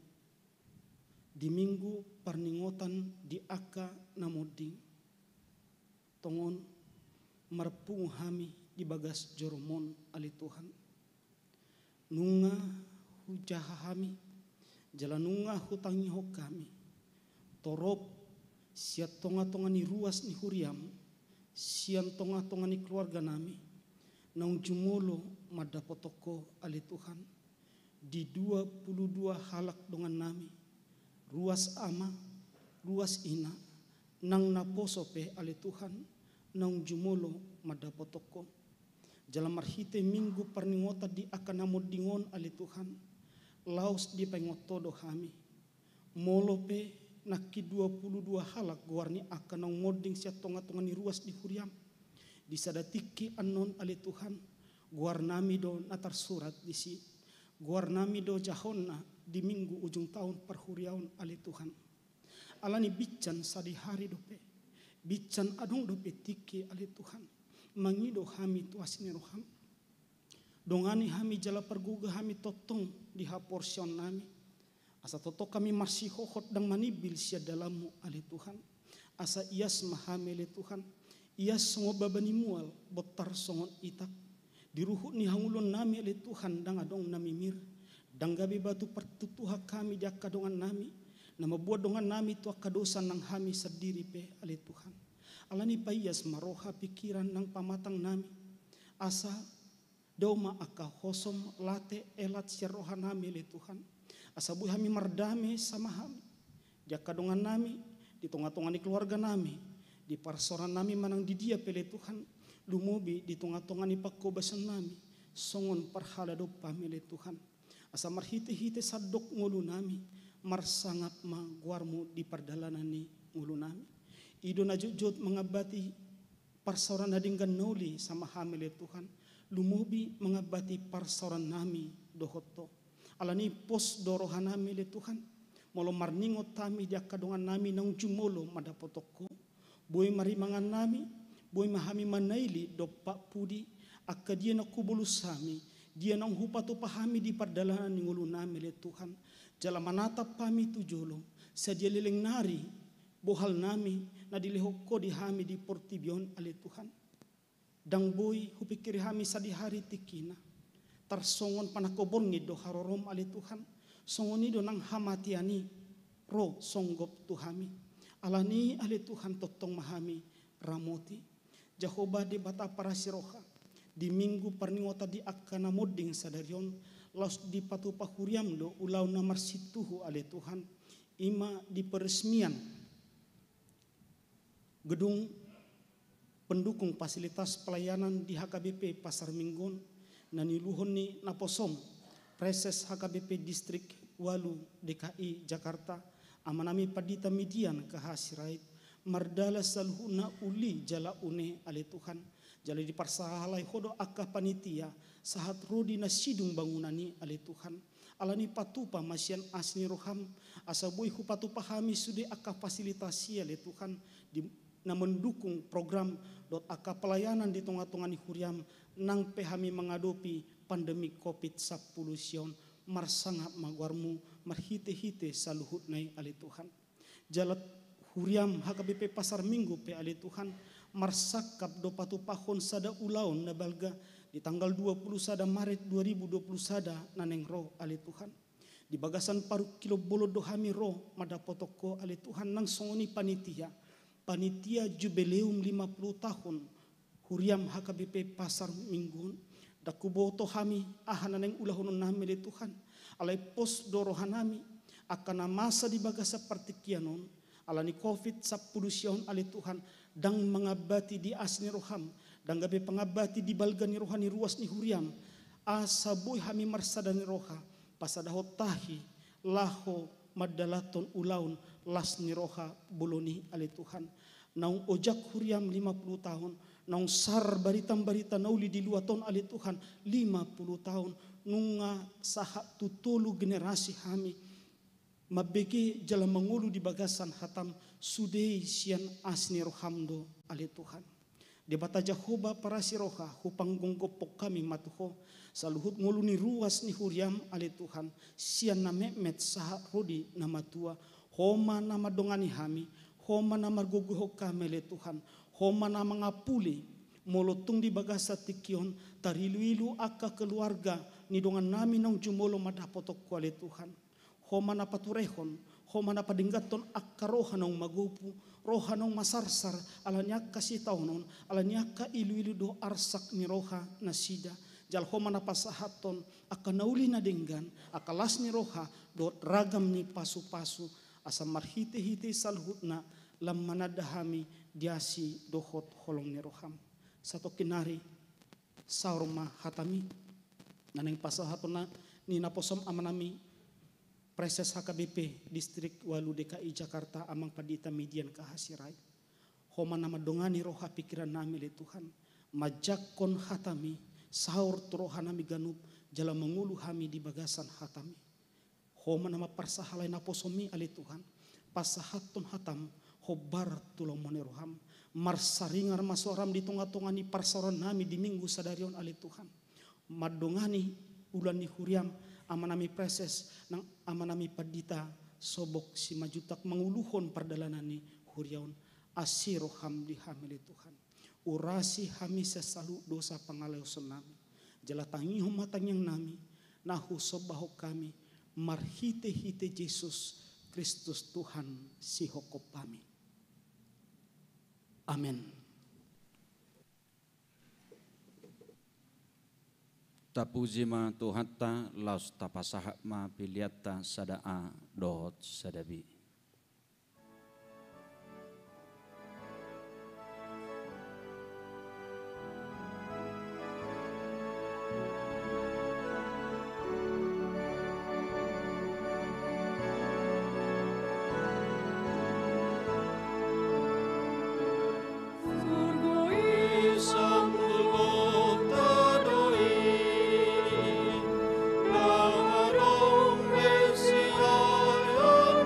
di minggu parningotan di aka namoding. Tongon marpung hami di bagas joromon ali Tuhan. Nunga hujaha hami, jala nunga hutangi ho kami. Torop siat tonga-tonga ni ruas ni huriam, sian tonga-tonga ni keluarga nami. Naung jumolo madapotoko ali Tuhan. Di 22 halak dongan nami. Ruas ama, ruas ina, nang naposope ali Tuhan. Naung jumolo madapotoko. Jalan marhite minggu parningota di akan namodingon ali Tuhan. Laos di pengotodo hami. Molope naki 22 halak guarni akan namoding siat tonga-tonga ni ruas di huriam. Di sadatiki anon ali Tuhan. Guar nami do natar surat di si. Guar nami do jahonna di minggu ujung tahun perhuriaun ali Tuhan. Alani bican sadi hari dope. Bican adong dope tiki ali Tuhan. Mangido hami tuasini roham. Dongani hami jala perguga hami totong di haporsion nami. Asa toto kami masih hohot dang manibil sia dalamu ali Tuhan. Asa ias mahami ali Tuhan. Ias songo babani mual botar songon itak. Diruhut ni hangulon nami ali Tuhan dang adong nami mir. Dang gabi batu pertutuha kami jaka dongan nami. Nama buat dongan nami tu akadosan nang hami sendiri pe ali Tuhan. Alani payas maroha pikiran nang pamatang nami. Asa doma aka hosom late elat siaroha nami le Tuhan. Asa buih hami mardame sama hami. Jaka dongan nami, di tonga-tonga ni keluarga nami. Di parsoran nami manang di dia pele Tuhan. Lumobi di tonga-tonga ni pakobasan nami. Songon parhala dopa mele Tuhan. Asa marhite-hite sadok ngulu nami. Marsangap ma guarmu di pardalanan ni ngulu nami. Ido na jujut mengabati parsoran nadinggan noli sama hamile Tuhan. Lumobi mengabati parsoran nami dohoto. Alani pos dorohan nami le Tuhan. Molo marningot tami jaka dongan nami nang jumolo madapotoko. Boy marimangan nami. Boy mahami manaili dopak pudi. Akka dia na kubulus sami. Dia nang hupato pahami di pardalanan ni ngulu nami le Tuhan. Jala manatap pami tujolo. Sadia leleng nari. Bohal nami na dilihoko di hami di portibion ali Tuhan. Dang boy hupikir hami sadi hari tikina. Tarsongon panakobon ni do harorom ali Tuhan. Songon ni do nang hamatiani ro songgop tuhami. Alani ali Tuhan totong mahami ramoti. Jehovah di bata para siroha. Di minggu parningota di akana moding sadarion. Laos di patu pahuriam do ulau namar situhu ali Tuhan. Ima di peresmian gedung pendukung fasilitas pelayanan di HKBP Pasar Minggon naniluhon ni naposom preses HKBP Distrik Walu DKI Jakarta amanami padita median kahasirait mardala salhuna uli jala une ale Tuhan jala di parsahalai hodo akka panitia sahat rodi nasidung bangunani ale Tuhan alani patupa masian asni roham asabui hupatu pahami sude akka fasilitasi ale Tuhan di na mendukung program dot aka pelayanan di tengah-tengah ni huriam nang pehami menghadapi pandemi COVID-10 sion marsangap magwarmu marhite-hite saluhut nai ali Tuhan. Jalat huriam HKBP Pasar Minggu pe ali Tuhan marsakap do patu pahon sada ulaun na balga di tanggal 21 Maret 2020 sada naneng roh ali Tuhan. Di bagasan paru kilo bolo dohami roh mada potoko ali Tuhan nang songoni panitia jubileum 50 tahun huriam HKBP Pasar Minggu dakuboto hami ahananeng ulahunun nami ali Tuhan alai pos dorohanami akan masa di bagasa partikianon alani COVID-10 sion ali Tuhan dang mengabati di asni roham dang gabe pengabati di balgani rohani ruas ni huriam asaboy hami marsadani roha pasadahot tahi laho madalaton ulaun las ni roha boloni ali Tuhan naung ojak huriam 50 tahun naung sar barita nauli di luaton ali Tuhan 50 tahun nunga saha tutulu generasi hami mabege jalan mengulu di bagasan hatam sudei sian asni rohamdo ali Tuhan. Di bata Jahoba para siroha hupang gonggopok kami matuho saluhut nguluni ruas ni huriam ali Tuhan sian na memet saha rodi nama tua homa nama dongani hami homa nama gogoho kami ali Tuhan homa nama ngapuli molotung di bagasa tikion tarilu-ilu aka keluarga ni dongan nami nang jumolo madapotok ali Tuhan. Homa na paturehon, homa na padinggaton akka rohanong magupu, rohanong masarsar, alanya kasih taunon, alanya ka ilu-ilu do arsak ni roha na sida, jal homa na pasahaton, akka nauli na dinggan, akka las ni roha, do ragam ni pasu-pasu, asa marhite-hite salhut na lam manadahami diasi dohot holong ni roham. Satu kinari, saurma hatami, naneng pasahaton na ni naposom amanami, Preses HKBP Distrik Walu DKI Jakarta amang padita median kahasirai. Homa nama dongani roha pikiran nami le Tuhan. Majakon hatami sahur turohanami ganup jala mengulu hami di bagasan hatami. Homa nama parsahalai naposomi ale Tuhan. Pasahaton hatam hobar tulong moneroham. Marsaringar masoram di tongah-tongah ni parsaran nami di minggu sadarion ale Tuhan. Madongani ulan ni huriam amanami preses nang amanami padita sobok si majutak menguluhon perdalanan ni huriaun asiro hamdi hamili Tuhan urasi hami sesalu dosa pangaleo senami jalatangi humatang yang nami nahu sobaho kami marhite-hite Yesus Kristus Tuhan si hokop kami amin. Tapuzima tuhatta laus tapasaha ma piliatta sadaa dohot sadabi.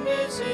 Messiah,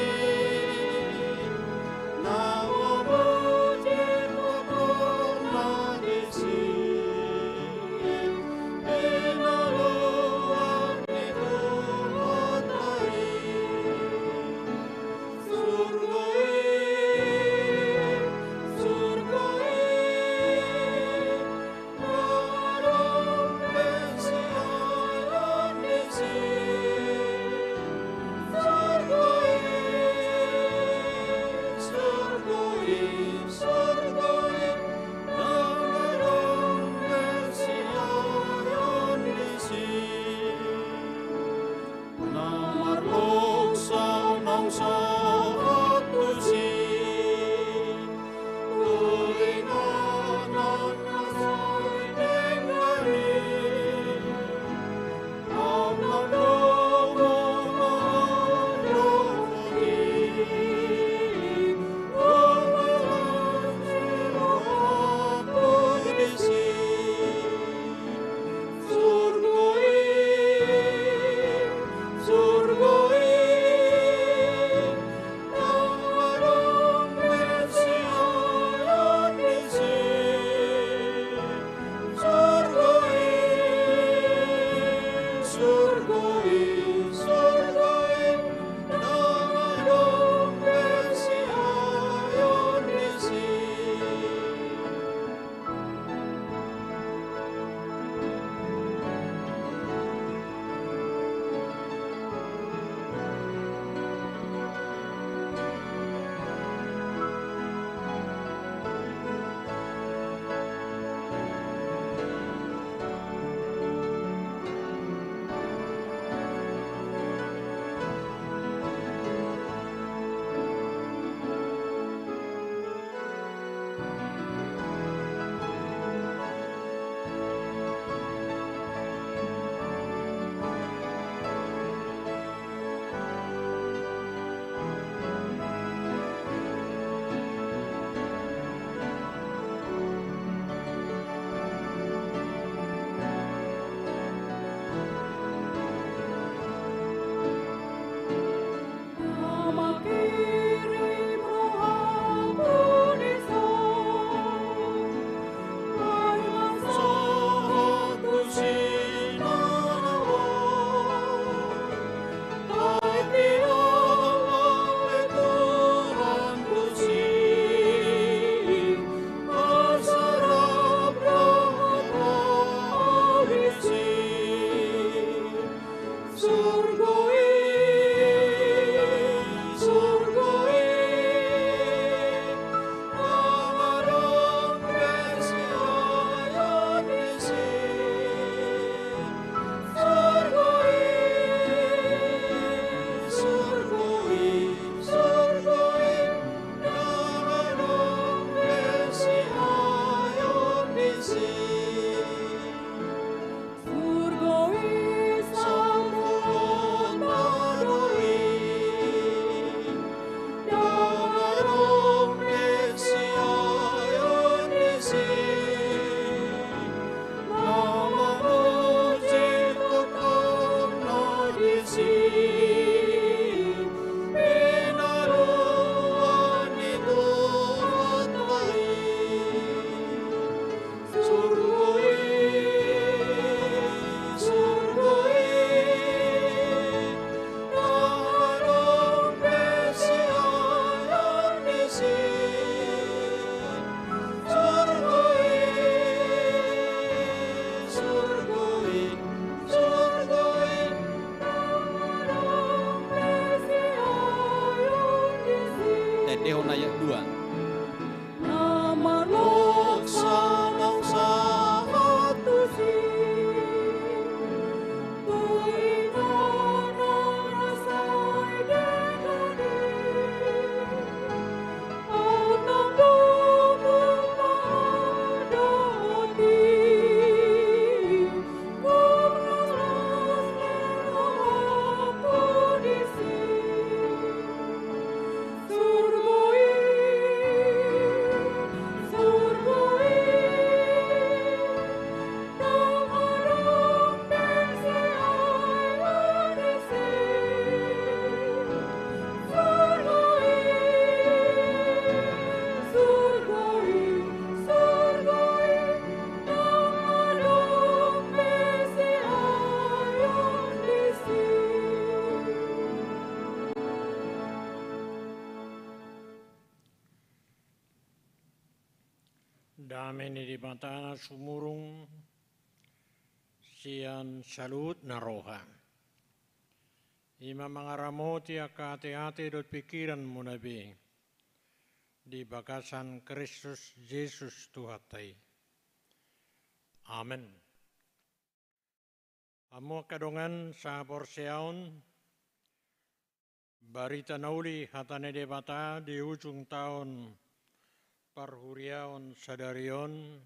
Amin di mata sumurung sian salut naroha. Ima mangaramoti hati-hati dot pikiran munabi di bagasan Kristus Yesus Tuhatai. Amin. Amo kadongan sa porsiaon barita nauli hatane debata di ujung tahun parhuriaon sadarion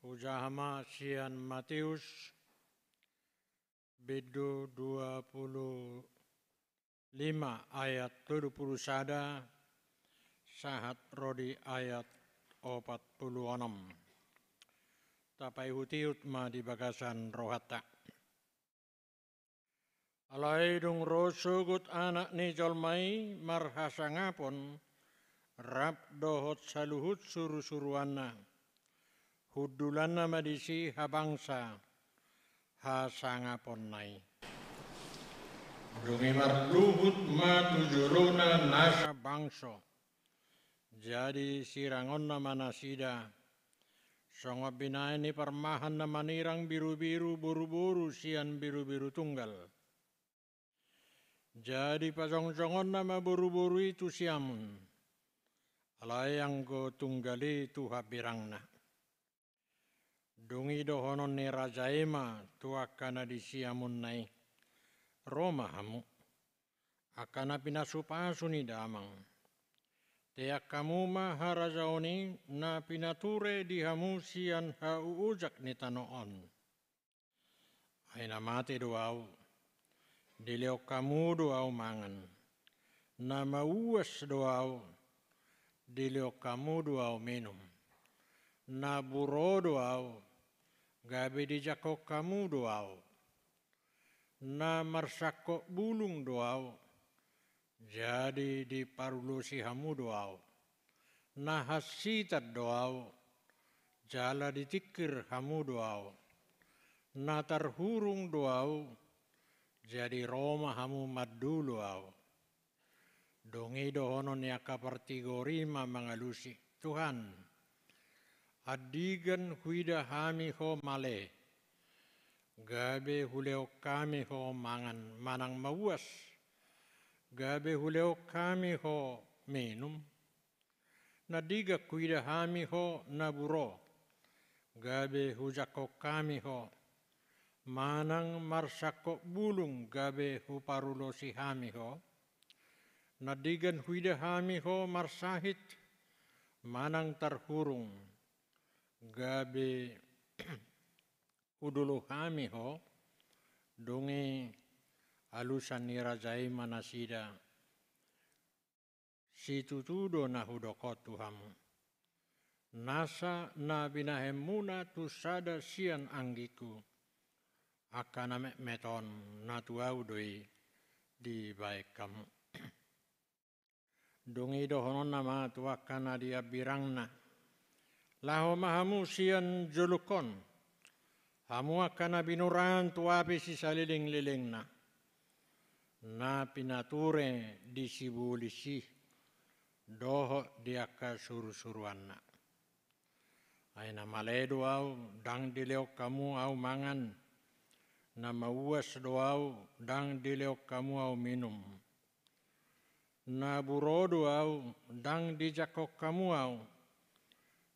ujahama sian Matius bedu 25 ayat 21 sahat rodi ayat 46. Tapai hutiut ma di bagasan rohata. Alai dung rosugut anak ni jolmai marhasangapon rap dohot saluhut suru-suruanna hudulanna madisi habangsa hasangapon nai. Dungi marluhut matujuruna nasa bangso jadi sirangonna manasida songo binaini parmahan na manirang biru-biru buru-buru sian biru-biru tunggal. Jadi pasong-songon nama buru-buru itu siamun. Alayang go tunggali tuha birangna. Dungi dohonon ni rajaima tuakana di siamun nai. Roma hamu. Akana pinasupasu ni damang. Teak kamu maharajaoni na pinature di hamu sian hauujak ni tanoon. Aina mati doau. Dileo kamu doau mangan. Na mauas doau. Dileo kamu doau minum. Na buro doau. Gabi dijako kamu doau. Na marsako bulung doau. Jadi di parulusi hamu doau. Na hasitat doau. Jala ditikir hamu doau. Na tarhurung doau. Jadi Roma hamu maddu doau. Dongi dohonon ya kapartigorima mangalusi. Tuhan, adigan huida hami ho male. Gabe huleo kami ho mangan manang mawas. Gabe huleo kami ho minum. Nadiga kuida hami ho naburo. Gabe hujako kami ho. Manang marsako bulung gabe huparulosi hami ho. Nadigan huida hami ho marsahit. Manang tarhurung. Gabe udulu hami ho. Dungi alusan ni rajai manasida. Situtudo na hudokot tuhamu. Nasa na binahemuna tusada sian anggiku. Akana meton na tuau doi di baik kamu. Dungi dohonon nama tuakana dia birangna. Laho mahamu sian julukon. Hamu akana binuran tuapi si saliling-lilingna. Na pinature disibulisi doho diaka suru-suruanna. Aina maledo au dang dileok kamu au mangan. Na mauas doau dang dileok kamu au minum. Na burodo au dang dijakok kamu au.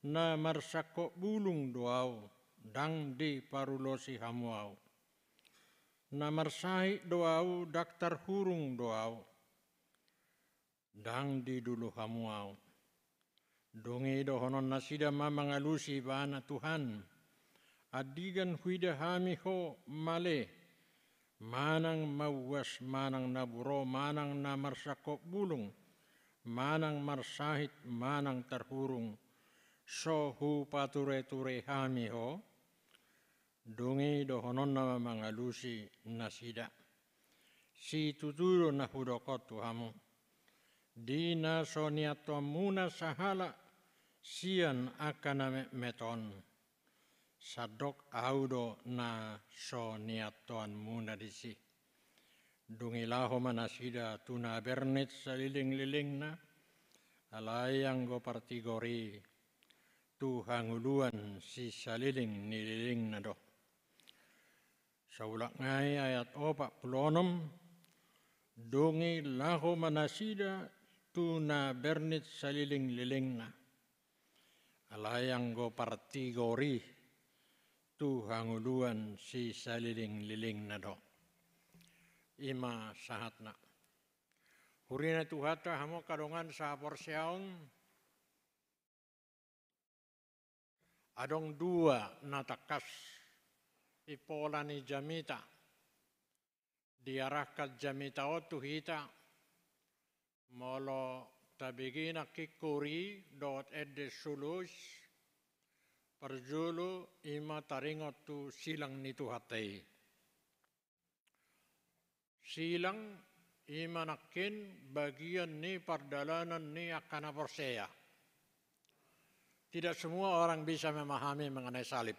Na marsako bulung doau dang di parulosi hamu au. Na marsahi doau daktar hurung doau. Dang di dulu hamu au. Dongi dohonon nasida mamangalusi bana Tuhan. Adigan huida hami ho male. Manang mawas, manang naburo, manang na marsako bulung. Manang marsahit, manang terhurung. So hu pature-ture hami ho. Dungi dohonon nama mangalusi nasida. Si tuturo na hudokot tuhamu. Di na soniato muna sahala sian akana meton. Sadok audo na soniatoan muna disi. Dungi laho manasida tuna bernit saliling-liling na. Alayang go partigori. tu hanguluan si saliling nililing na do. Sa ulak ngay ayat 46, dongi laho manasida tu na bernit saliling liling na. Alayang go partigori tu hanguluan si saliling liling na do. Ima sahat na. Hurina tuhata hamo kadongan sa porsyaon. Adong dua natakas ipola ni jamita. Diarahkan jamita o tuhita. Molo tabigina kikuri dot edde sulus. Perjulu ima taringot tu silang ni tuhatai. Silang ima nakin bagian ni pardalanan ni akana porsea. Tidak semua orang bisa memahami mengenai salib.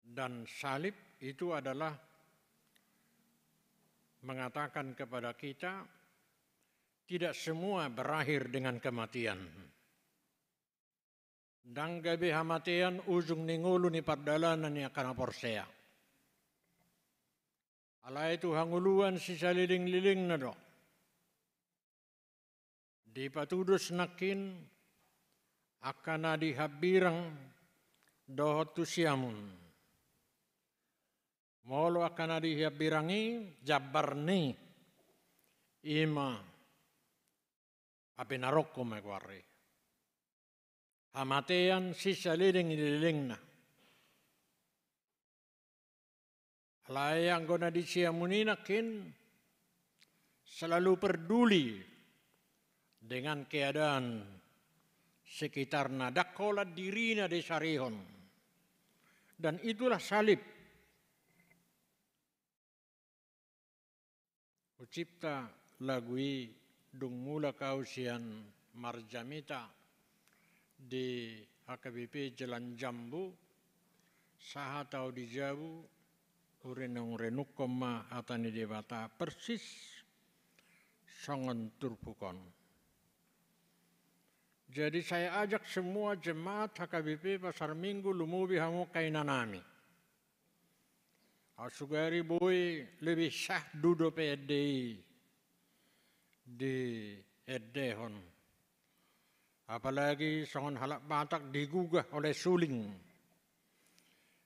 Dan salib itu adalah mengatakan kepada kita, tidak semua berakhir dengan kematian. Dan gabi hamatian ujung ningulu ni pardalanan ni akana porsea. Ala itu hanguluan si saliling-liling na do. Di patudus nakin akan dihabirang dohotu siamun. Molo akan dihabirangi jabarni ima apinaroko megwari. Hamatean sisa liling na. Layang gona di siamuninakin selalu peduli dengan keadaan sekitarna dakola dirina di sarihon. Dan itulah salib. Ucipta lagui dung mula kausian marjamita di HKBP Jalan Jambu saha tau di Jabu urenong renukoma atani debata persis songon turbukon. Jadi saya ajak semua jemaat HKBP Pasar Minggu lumubi hamu kainanami. Asugari boy lebih syah dudo PDI di edehon. Apalagi songon halak batak digugah oleh suling.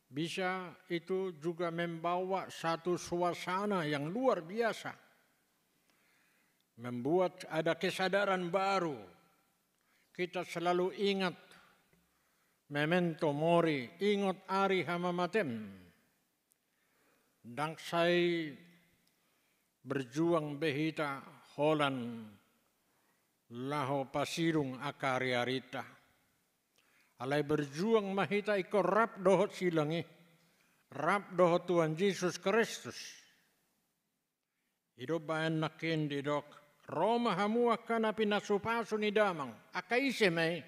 Bisa itu juga membawa satu suasana yang luar biasa. Membuat ada kesadaran baru. Kita selalu ingat memento mori, ingat ari hamamatem. Dan saya berjuang behita holan laho pasirung akariarita. Alai berjuang mahita iko rap dohot silangi, rap dohot Tuhan Yesus Kristus. Hidup bayan nakin didok. Roma hamu akan pinasupasu ni damang. Akaise may.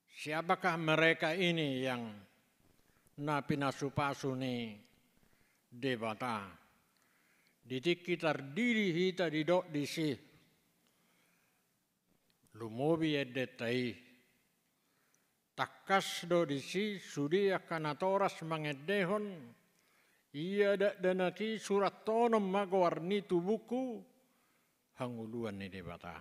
Siapakah mereka ini yang napinasupasu ni debata? Didik kita diri hita didok disi. Lumobi edetai. Takas do disi sudi akan atoras mangedehon. Ia dak danaki surat tonom magwarni tubuku hanguluan ni debata.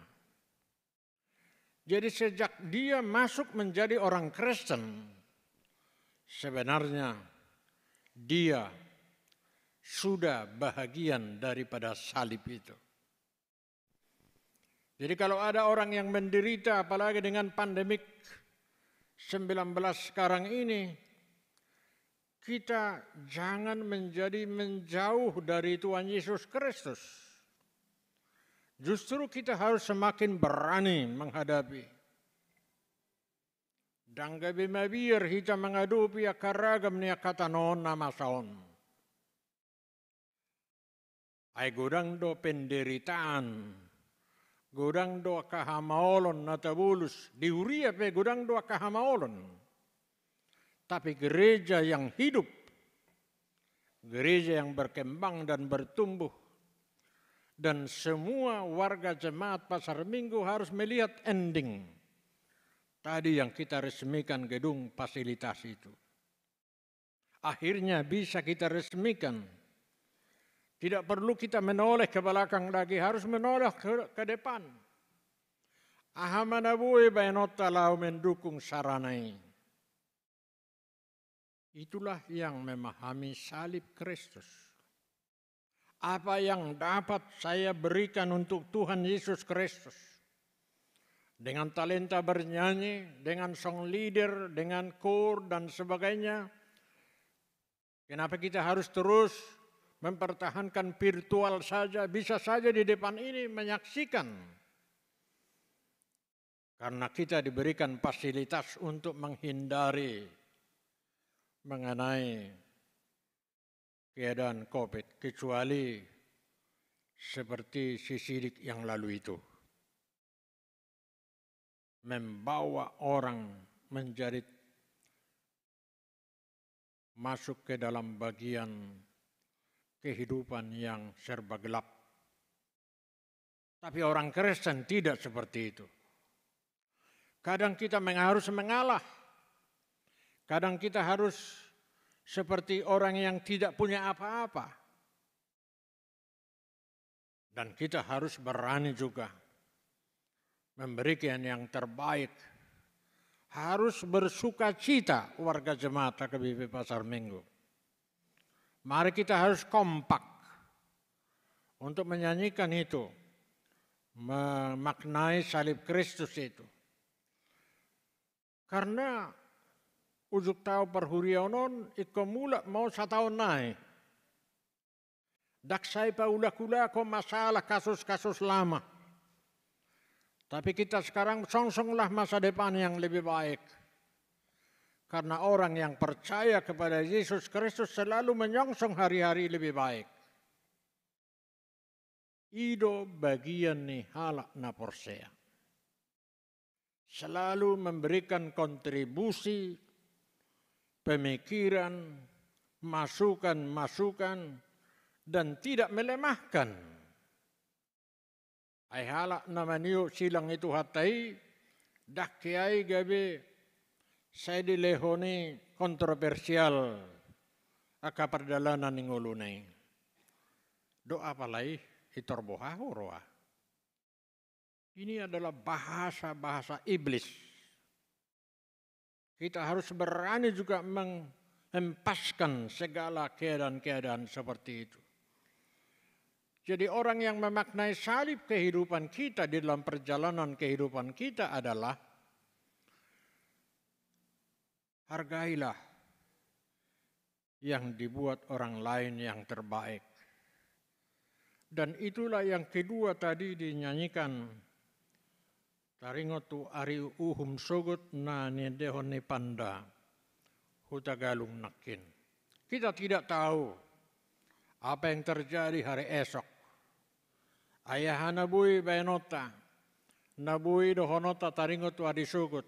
Jadi sejak dia masuk menjadi orang Kristen, sebenarnya dia sudah bahagian daripada salib itu. Jadi kalau ada orang yang menderita apalagi dengan pandemik 19 sekarang ini, kita jangan menjadi menjauh dari Tuhan Yesus Kristus. Justru kita harus semakin berani menghadapi. Dan gabi mabir hita menghadapi akaragam ni akatanon nama saon. Ay godang do penderitaan. Godang do kahamaolon natabulus. Diuria pe godang do kahamaolon. Tapi gereja yang hidup, gereja yang berkembang dan bertumbuh, dan semua warga jemaat Pasar Minggu harus melihat ending. Tadi yang kita resmikan gedung fasilitas itu. Akhirnya bisa kita resmikan. Tidak perlu kita menoleh ke belakang lagi, harus menoleh ke depan. Ahamanabui bainota lau mendukung saranai. Itulah yang memahami salib Kristus. Apa yang dapat saya berikan untuk Tuhan Yesus Kristus. Dengan talenta bernyanyi, dengan song leader, dengan kor dan sebagainya. Kenapa kita harus terus mempertahankan virtual saja, bisa saja di depan ini menyaksikan. Karena kita diberikan fasilitas untuk menghindari mengenai keadaan COVID, kecuali seperti si sidik yang lalu itu. Membawa orang menjadi masuk ke dalam bagian kehidupan yang serba gelap. Tapi orang Kristen tidak seperti itu. Kadang kita harus mengalah. Kadang kita harus seperti orang yang tidak punya apa-apa. Dan kita harus berani juga memberikan yang terbaik. Harus bersukacita warga jemaat HKBP Pasar Minggu. Mari kita harus kompak untuk menyanyikan itu. Memaknai salib Kristus itu. Karena ujuk tahu perhurionon ikomula mau 1 tahun naik. Daksai paula-kula ko masalah kasus-kasus lama. Tapi kita sekarang songsonglah masa depan yang lebih baik. Karena orang yang percaya kepada Yesus Kristus selalu menyongsong hari-hari lebih baik. Ido bagian ni halak na porsea. Selalu memberikan kontribusi, pemikiran, masukan-masukan, dan tidak melemahkan. Ay halak naman niyo silang itu hatai, dakyay gabi, saya dilehoni kontroversial aka perdalanan ng ulunay. Doa palay, itorbohaho roa. Ini adalah bahasa-bahasa iblis. Kita harus berani juga menghempaskan segala keadaan-keadaan seperti itu. Jadi orang yang memaknai salib kehidupan kita di dalam perjalanan kehidupan kita adalah hargailah yang dibuat orang lain yang terbaik. Dan itulah yang kedua tadi dinyanyikan. Taringotu ari uhum sogot na nidehon ni panda hutagalung nakin. Kita tidak tahu apa yang terjadi hari esok. Ayah nabui bayanota, nabui dohonota taringotu adi sogot.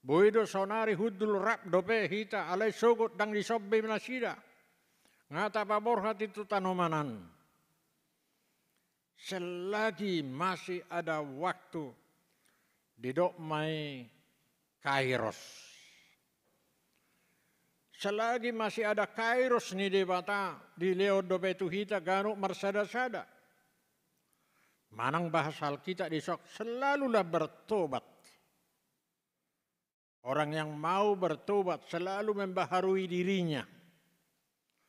Buido sonari hudul rap dope hita alai sogot dang disobbe nasida. Ngata paborhat itu tanomanan. Selagi masih ada waktu didok mai kairos. Selagi masih ada kairos ni debata di leo dope tu hita ganu marsada-sada. Manang bahasa Alkitab disok selalulah bertobat. Orang yang mau bertobat selalu membaharui dirinya.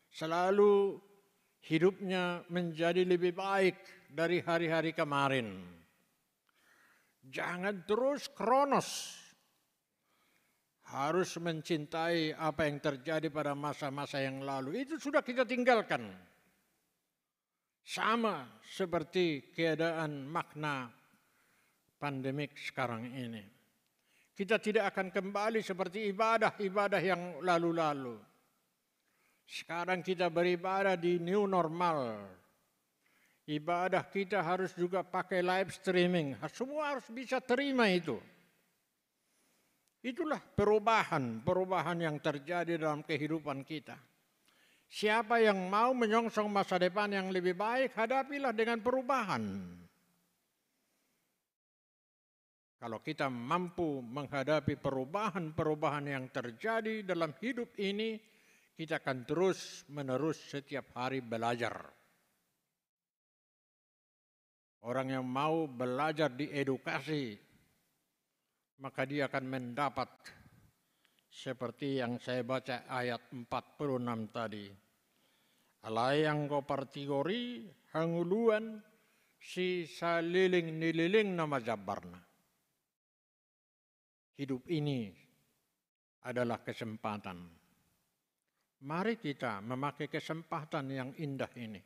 Selalu hidupnya menjadi lebih baik dari hari-hari kemarin. Jangan terus kronos. Harus mencintai apa yang terjadi pada masa-masa yang lalu. Itu sudah kita tinggalkan. Sama seperti keadaan makna pandemik sekarang ini. Kita tidak akan kembali seperti ibadah-ibadah yang lalu-lalu. Sekarang kita beribadah di new normal. Ibadah kita harus juga pakai live streaming. Semua harus bisa terima itu. Itulah perubahan yang terjadi dalam kehidupan kita. Siapa yang mau menyongsong masa depan yang lebih baik, hadapilah dengan perubahan. Kalau kita mampu menghadapi perubahan-perubahan yang terjadi dalam hidup ini, kita akan terus-menerus setiap hari belajar. Orang yang mau belajar di edukasi, maka dia akan mendapat seperti yang saya baca ayat 46 tadi. Alayang ko partigori hanguluan si saliling nililing na majabarna. Hidup ini adalah kesempatan. Mari kita memakai kesempatan yang indah ini.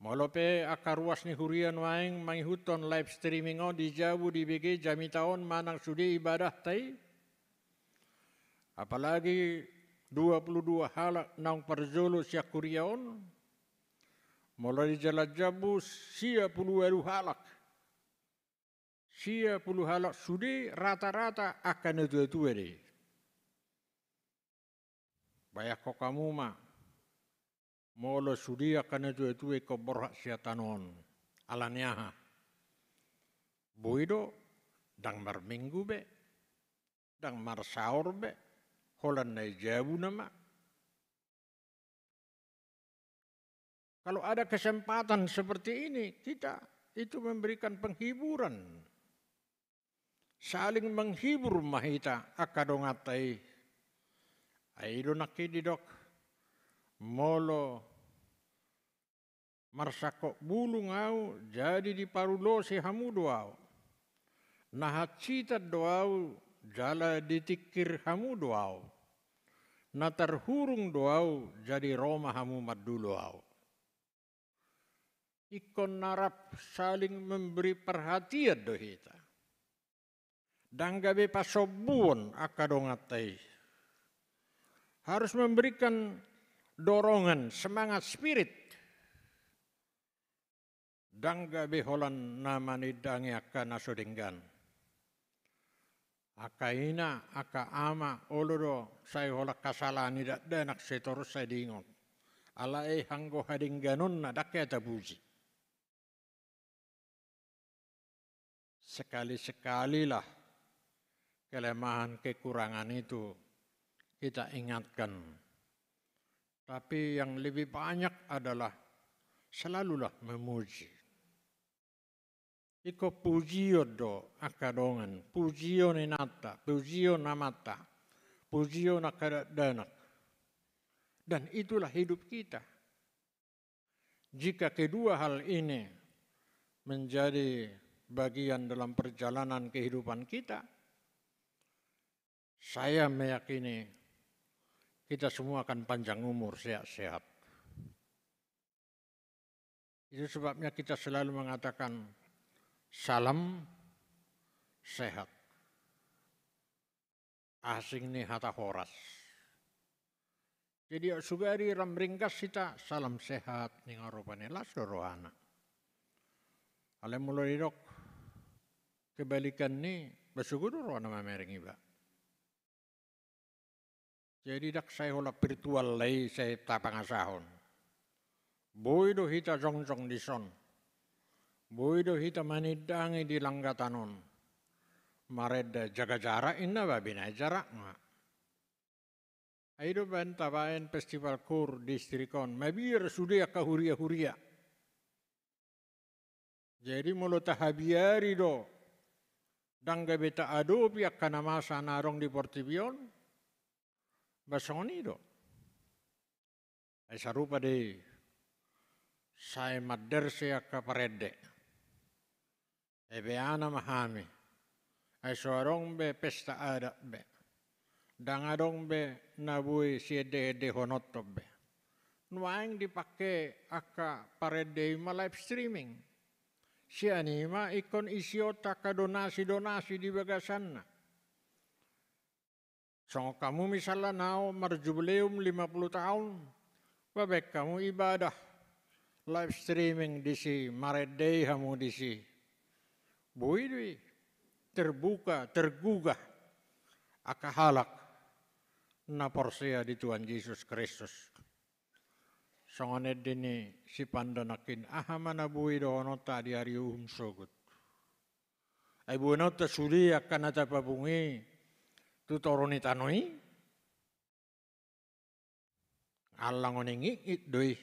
Molope akaruas ni hurian waing manghuton live streaming di Jawu di BG jami tahun manang sudi ibadah tai. Apalagi 22 halak nang perzolo siak kuriaon. Mulai jalan Jabu sia puluh halak. Sia puluh halak sudi rata-rata akan itu deh. Bayak kok kamu mah. Molo sudi akan itu ko borak siatanon. Alaniaha. Buido dang mar minggu be. Dang mar saur be. Holan na Jabu nama. Kalau ada kesempatan seperti ini, kita itu memberikan penghiburan. Saling menghibur mahita akadongatai. Aido nakididok molo marsako bulung au jadi di parulo si hamu doau. Nahacita doau jala ditikir hamu doau. Natarhurung doau jadi Roma hamu madulu au. Ikon narap saling memberi perhatian dohita. Danggabe pasobun akadongatai. Harus memberikan dorongan, semangat spirit. Danggabe holan namani dangi akan nasodinggan. Akaina, aka ama, olodo, saya hola kasalahan tidak danak setorus saya dingon. Ala hanggo hadingganon na dakya tabuji. Sekali-sekalilah kelemahan kekurangan itu kita ingatkan. Tapi yang lebih banyak adalah selalulah memuji. Iko pujio do akadongan, pujio ninata, pujio namata, pujio nakadanak. Dan itulah hidup kita. Jika kedua hal ini menjadi bagian dalam perjalanan kehidupan kita, saya meyakini kita semua akan panjang umur, sehat-sehat. Itu sebabnya kita selalu mengatakan salam sehat. Asing ni hata horas. Jadi sugari ramringkas kita salam sehat ni ngaropane las rohana. Ale mulai dok kebalikan ni basugudo rohana mamereng iba. Jadi dak saya hola virtual lay saya tapangasahon. Boido hita jong-jong di son. Boido hita manidangi di langgatanon. Mareda jaga jarak inna babina jarak nga. Aido bantabain festival kur distrikon. Mabir sudia ka huria-huria. Jadi mulo tahabiari do. Dangga beta ado piak kanamasa narong di Portibion. Basoni do. Ay sarupa de saya maderse ka parede. Ebe ana mahami. Ay sorong be pesta ada be. Dangadong be nabui siede de honotto be. Nuaing dipakai aka parede ma live streaming. Si anima ikon isiota ka donasi-donasi di bagasanna. So kamu misalnya nao marjubileum 50 tahun, babek kamu ibadah live streaming di si maredei kamu di si, buidui terbuka tergugah akahalak na porsia di Tuhan Yesus Kristus. Songoned dini si pandanakin ahamana bui doonota di hari sogut. Ay buenota suli akan ata pabungi tutoroni tanoi. Alang oningi doi.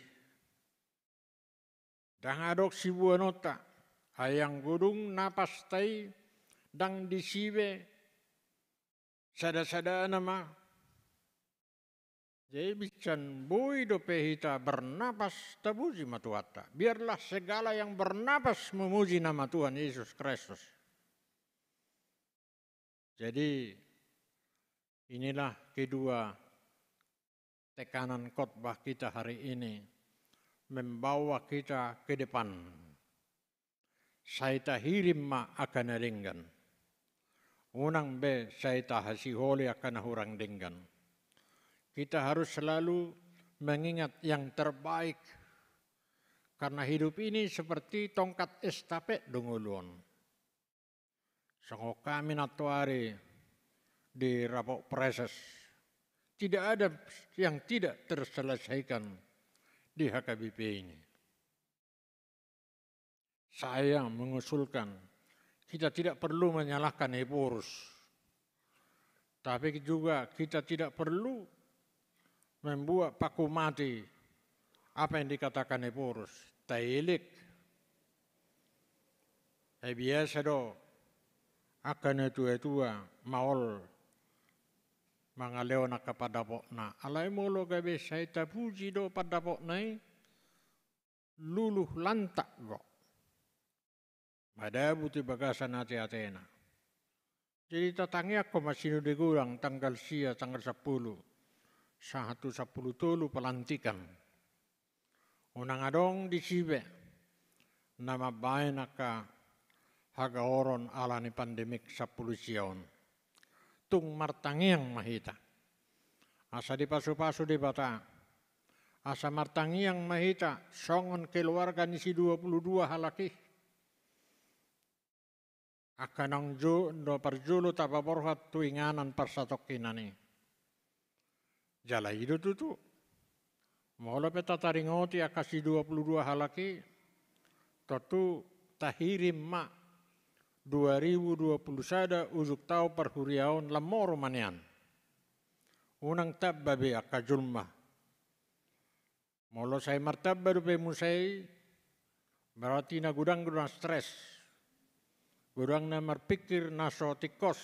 Dang adok si buenota ayang gudung napastai dang disibe sada-sada nama. Jadi bican bui do pehita bernapas tabuji matuata. Biarlah segala yang bernapas memuji nama Tuhan Yesus Kristus. Jadi inilah kedua tekanan khotbah kita hari ini. Membawa kita ke depan. Saya tahirim ma akan ringgan. Unang be saya tahasiholi akan hurang denggan. Kita harus selalu mengingat yang terbaik. Karena hidup ini seperti tongkat estafet dungulun. Sangko kami natuari di Rapok Preses. Tidak ada yang tidak terselesaikan di HKBP ini. Saya mengusulkan kita tidak perlu menyalahkan Epurus. Tapi juga kita tidak perlu membuat paku mati apa yang dikatakan Epurus. Tailik. Biasa do akan tua maol mangaleo na kapadapok na. Alay mo lo gabi say tapuji do padapok na luluh lantak go. Madabu ti bagasan ati-atena. Jadi tatangi ako masino di gurang tanggal 10 tanggal 10. Sa 10 tulu pelantikan. Unang adong di sibe. Nama bayan naka hagaoron ala ni pandemik 10 siyon. Tung martangiang mahita. Asa di pasu-pasu di bata. Asa martangiang mahita. Songon keluarga ni si 22 halaki. Akanang jo do parjulo tapaborhat tuinganan persatokinani. Jala hidup tutu. Mula peta taringoti akasi 22 halaki. Totu tahirim ma 2020 sada uzuk tau perhuriaon lamoro manian. Unang tabbabe akajulma. Mula saya martabba rupe musai berarti na gudang-gudang stres. Gudang na marpikir naso tikos.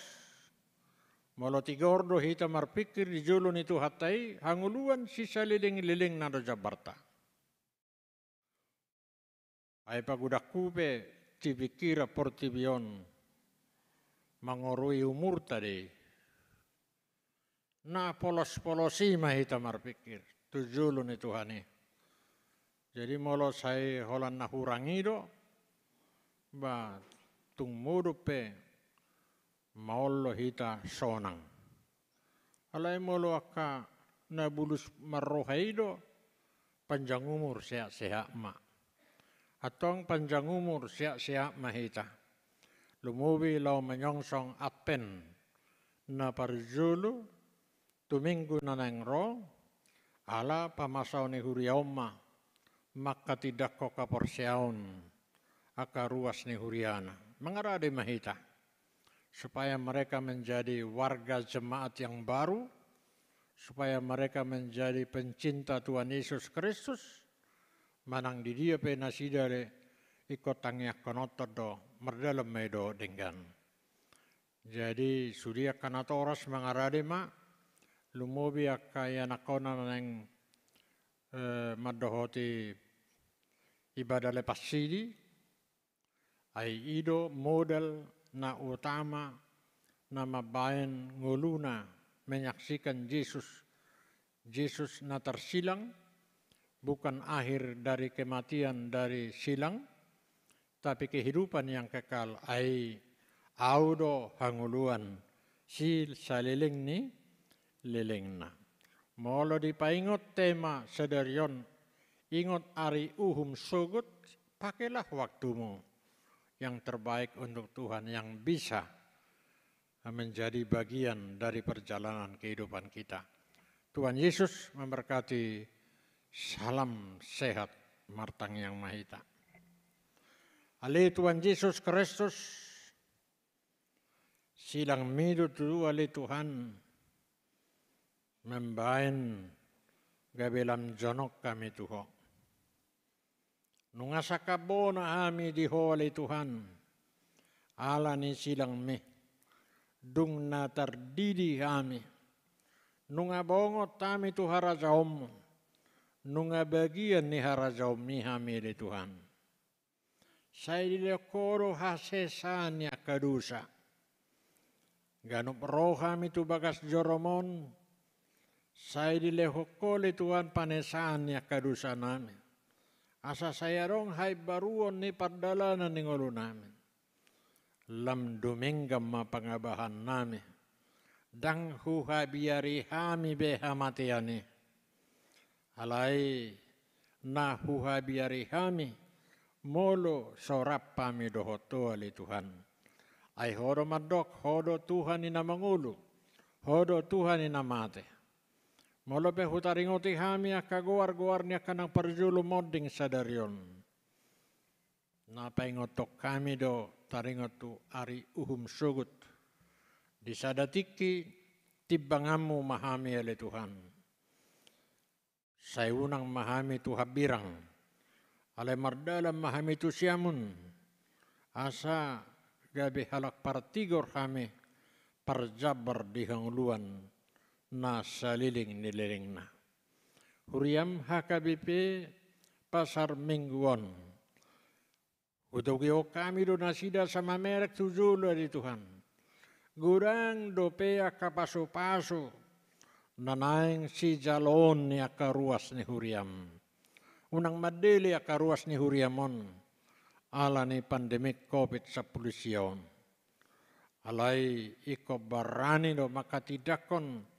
Molo tigordo hita marpikir di julun itu hatai hanguluan sisa liling-liling na do Jabarta. Ay pagudak kupe tibikira portibion mangorui umur tadi. Na polos-polosi mahita marpikir tu julun itu hani. Jadi molo saya holan na hurangi do ba tung mudupe maolo hita sonang. Alay molo akka nabulus marrohaido panjang umur sehat-sehat ma. Atong panjang umur sehat-sehat mahita. Lumubi lau menyongsong apen na parjulu tuminggu nanengro ala pamasaw ni huriauma maka tidak ko kaporsiaon aka ruas ni huriana. Mengarade mahita supaya mereka menjadi warga jemaat yang baru, supaya mereka menjadi pencinta Tuhan Yesus Kristus, manang di dia penasidare ikut tangyak konotor do merdalam medo dengan. Jadi sudia kanatoras mengarade ma lumobi akaya nakona nang madohoti ibadah lepas sidi. Ay ido modal na utama na mabayan nguluna menyaksikan Yesus. Yesus na tersilang bukan akhir dari kematian dari silang, tapi kehidupan yang kekal. Ay audo hanguluan si saliling ni liling na. Molo dipaingot tema sedarion ingot ari uhum sugut, pakailah waktumu yang terbaik untuk Tuhan yang bisa menjadi bagian dari perjalanan kehidupan kita. Tuhan Yesus memberkati. Salam sehat martang yang mahita. Ale Tuhan Yesus Kristus, silang mido tu ale Tuhan, membain gabelam jonok kami Tuhan. Nungasa kabo na ami diho ale Tuhan, ala ni silang me, dung na tardidi kami, nunga bongot kami tu harajaom, nunga bagian ni harajaom ni kami ale Tuhan. Saya dilekoro hasesanya kadusa, ganup roh kami tu bagas joromon, saya dilehokole Tuhan panesannya kadusa namin. Asa saya rong hai baruon ni pardalanan ni ngolo namin. Lam dominggam mapangabahan namin. Dang huha biari hami beha matiani. Alai na huha biari hami. Molo sorap pami dohoto ali Tuhan. Ay hodo madok, hodo Tuhan ina mangulo. Hodo Tuhan ina mate. Molo pe hutaringoti hami akagoar-goar niya kanang parjulo moding sadarion. Napaingotok kami do taringotu ari uhum sugut. Di sadatiki tibangamu mahami ale Tuhan. Sayunang mahami tu habirang. Ale mardalam mahami tu siamun. Asa gabi halak partigor kami parjabar di hangluan. Na saliling nililing na. Huriam HKBP pasar mingguan. Udogyo kami do nasida sama merek tujulo di Tuhan. Gurang dopea kapaso-paso. Nanaing si jalon ni akaruas ni Huriam. Unang madili akaruas ni Huriamon. Ala ni pandemik COVID-19. Alay iko barani do makatidakon.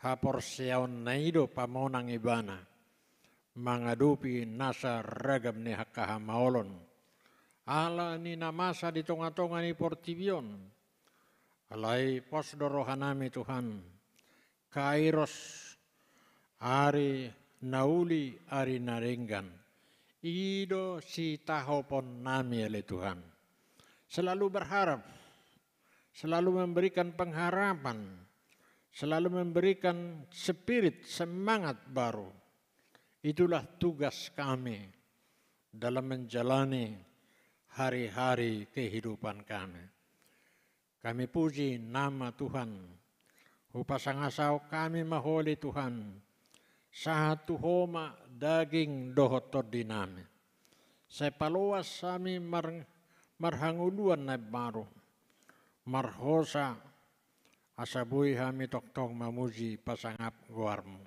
Hapor siyaon na ido pamonang ibana, mangadupi nasa ragam ni hakahamaolon. Ala ni namasa di tonga-tonga ni Portibion. Alay posdorohanami Tuhan, kairos ari nauli ari naringgan. Ido si tahopon nami oleh Tuhan. Selalu berharap, selalu memberikan pengharapan, selalu memberikan spirit semangat baru. Itulah tugas kami dalam menjalani hari-hari kehidupan kami. Kami puji nama Tuhan. Upasangasau kami maholi Tuhan. Satu homa daging dohotor dinami. Sepaluas kami marhanguluan na baru. Marhosa asabuhi kami toktong mamuji pasangap guarmu.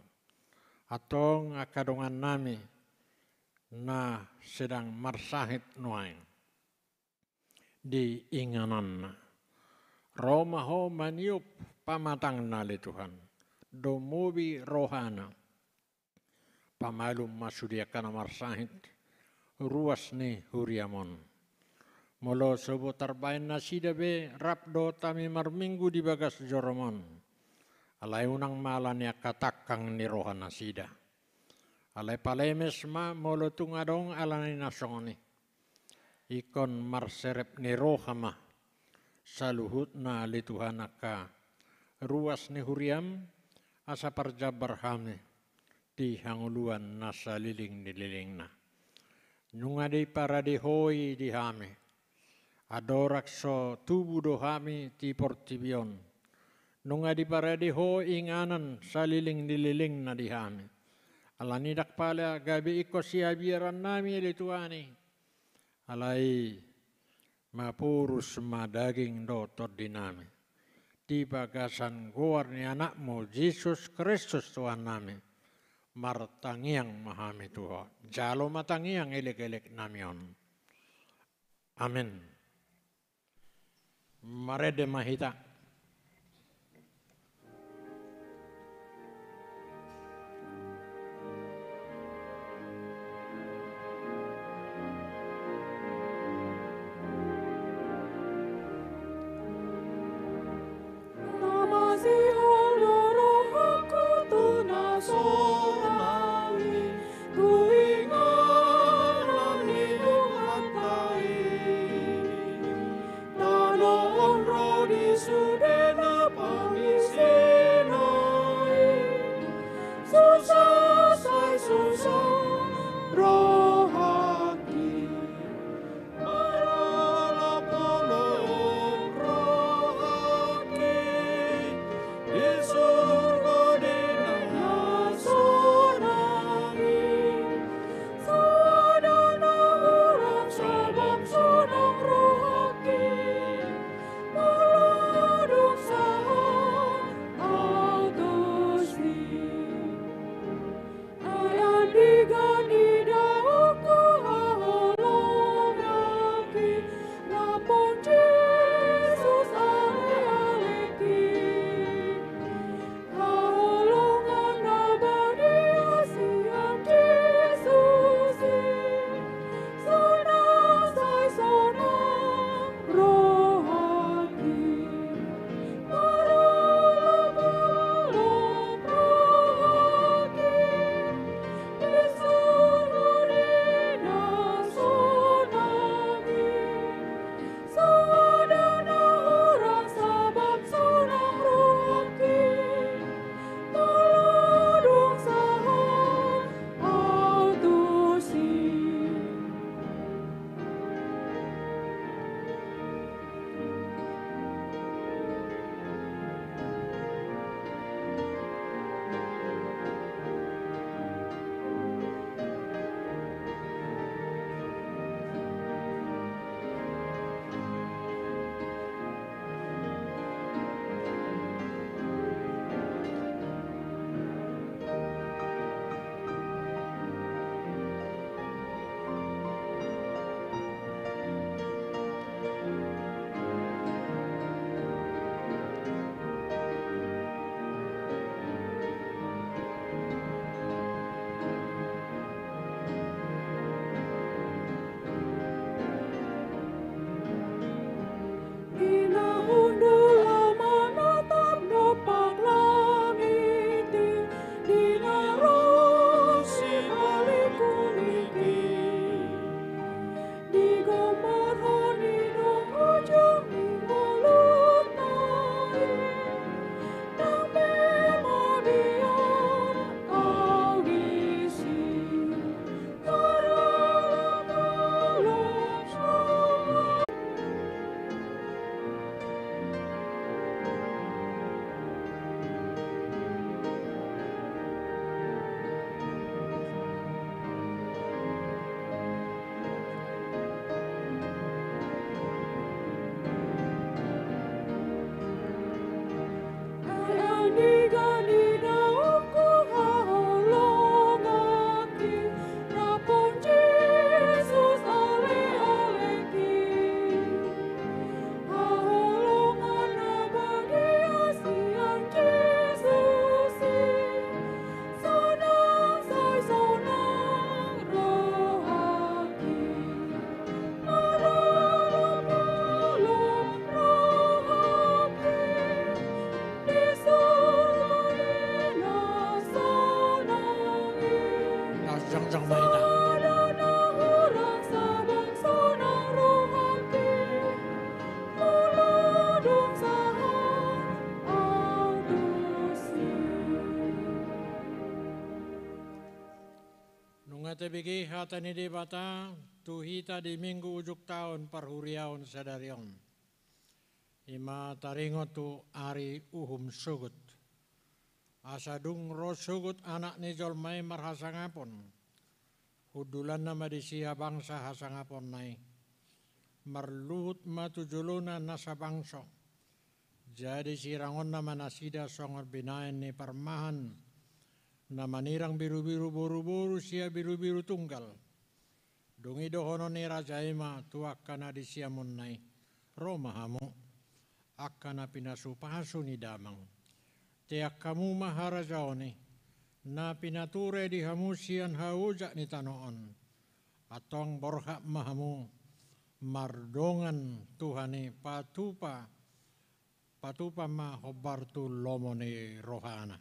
Atong akadongan nami na sedang marsahit nuain. Di inganan na. Roma ho maniup pamatang nali Tuhan. Domubi rohana. Pamalum masudiakan marsahit. Ruas ni huriamon. Molo sobo tarbain nasida be rapdo tami marminggu di bagas joromon. Alay unang malanya katakang ni rohan nasida. Alay palemes ma molo tungadong alay nasongoni. Ikon marserep ni rohama. Saluhut na lituhan ka. Ruas ni huriam asa parjabar hame. Di hanguluan nasa liling na. Nungadi para di hoi di hame. Adorak so tubuh dohami ti Portibion. Nunga di paradi ho inganan saliling dililing na dihami. Alanidak pala gabi iko siya biaran nami lituani. Alay mapurus madaging dotor dinami. Di bagasan guar ni anakmu Yesus Kristus Tuhan nami. Martangiang mahami Tuhan. Jalo matangiang ilik-ilik namion. Amin. Marede mahita. Namasi Roho Kudus. tebigi hatani di bata tuhita di minggu ujuk tahun parhuriaun sadarion. Ima taringo tu ari uhum sugut. Asadung ro sugut anak ni jolmai marhasangapon. Hudulan nama di sia bangsa hasangapon nai. Marluhut matujuluna nasa bangso. Jadi sirangon nama nasida songor binain ni parmahan. Nama nirang biru-biru buru-buru sia biru-biru tunggal. Dungi dohono ni Raja Ima tuakana di sia munnai. Roma hamu. Akana pinasu pahasu ni damang. Tiak kamu maharajaoni. Na pinature di hamusian haujak ni tanoon. Atong borhak mahamu. Mardongan Tuhani patupa ma hobartu lomone rohana.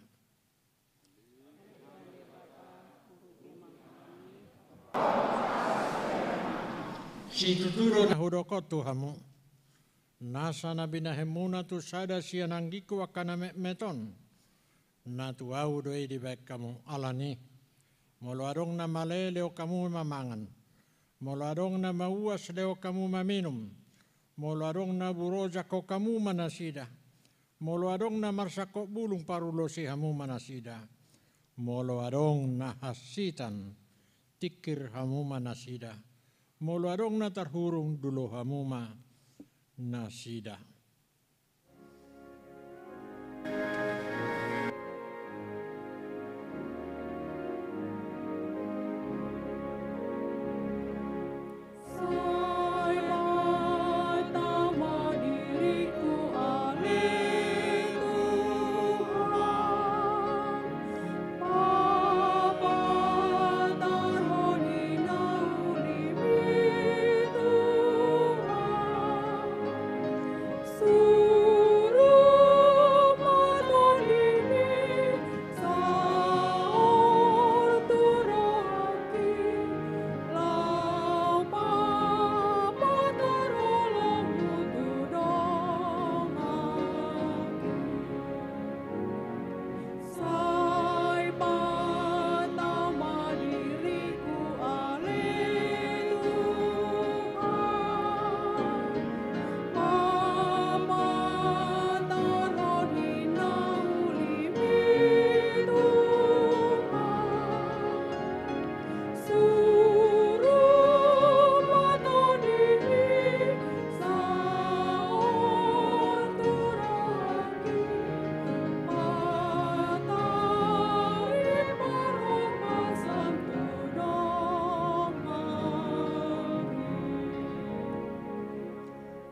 Si tuturo na hudokot Tuhamu. Nasa na binahemuna tu sada siya nanggiku akana meton. Na tuau doi di baik kamu alani. Molo adong na maleleo kamu mamangan. Molo adong na mauas leo kamu maminum. Molo adong na buroja ko kamu manasida. Molo adong na marsako bulung parulo si hamu manasida. Molo adong na hasitan tikir hamu manasida. Molo adong na tarhurung dulu hamu manasida.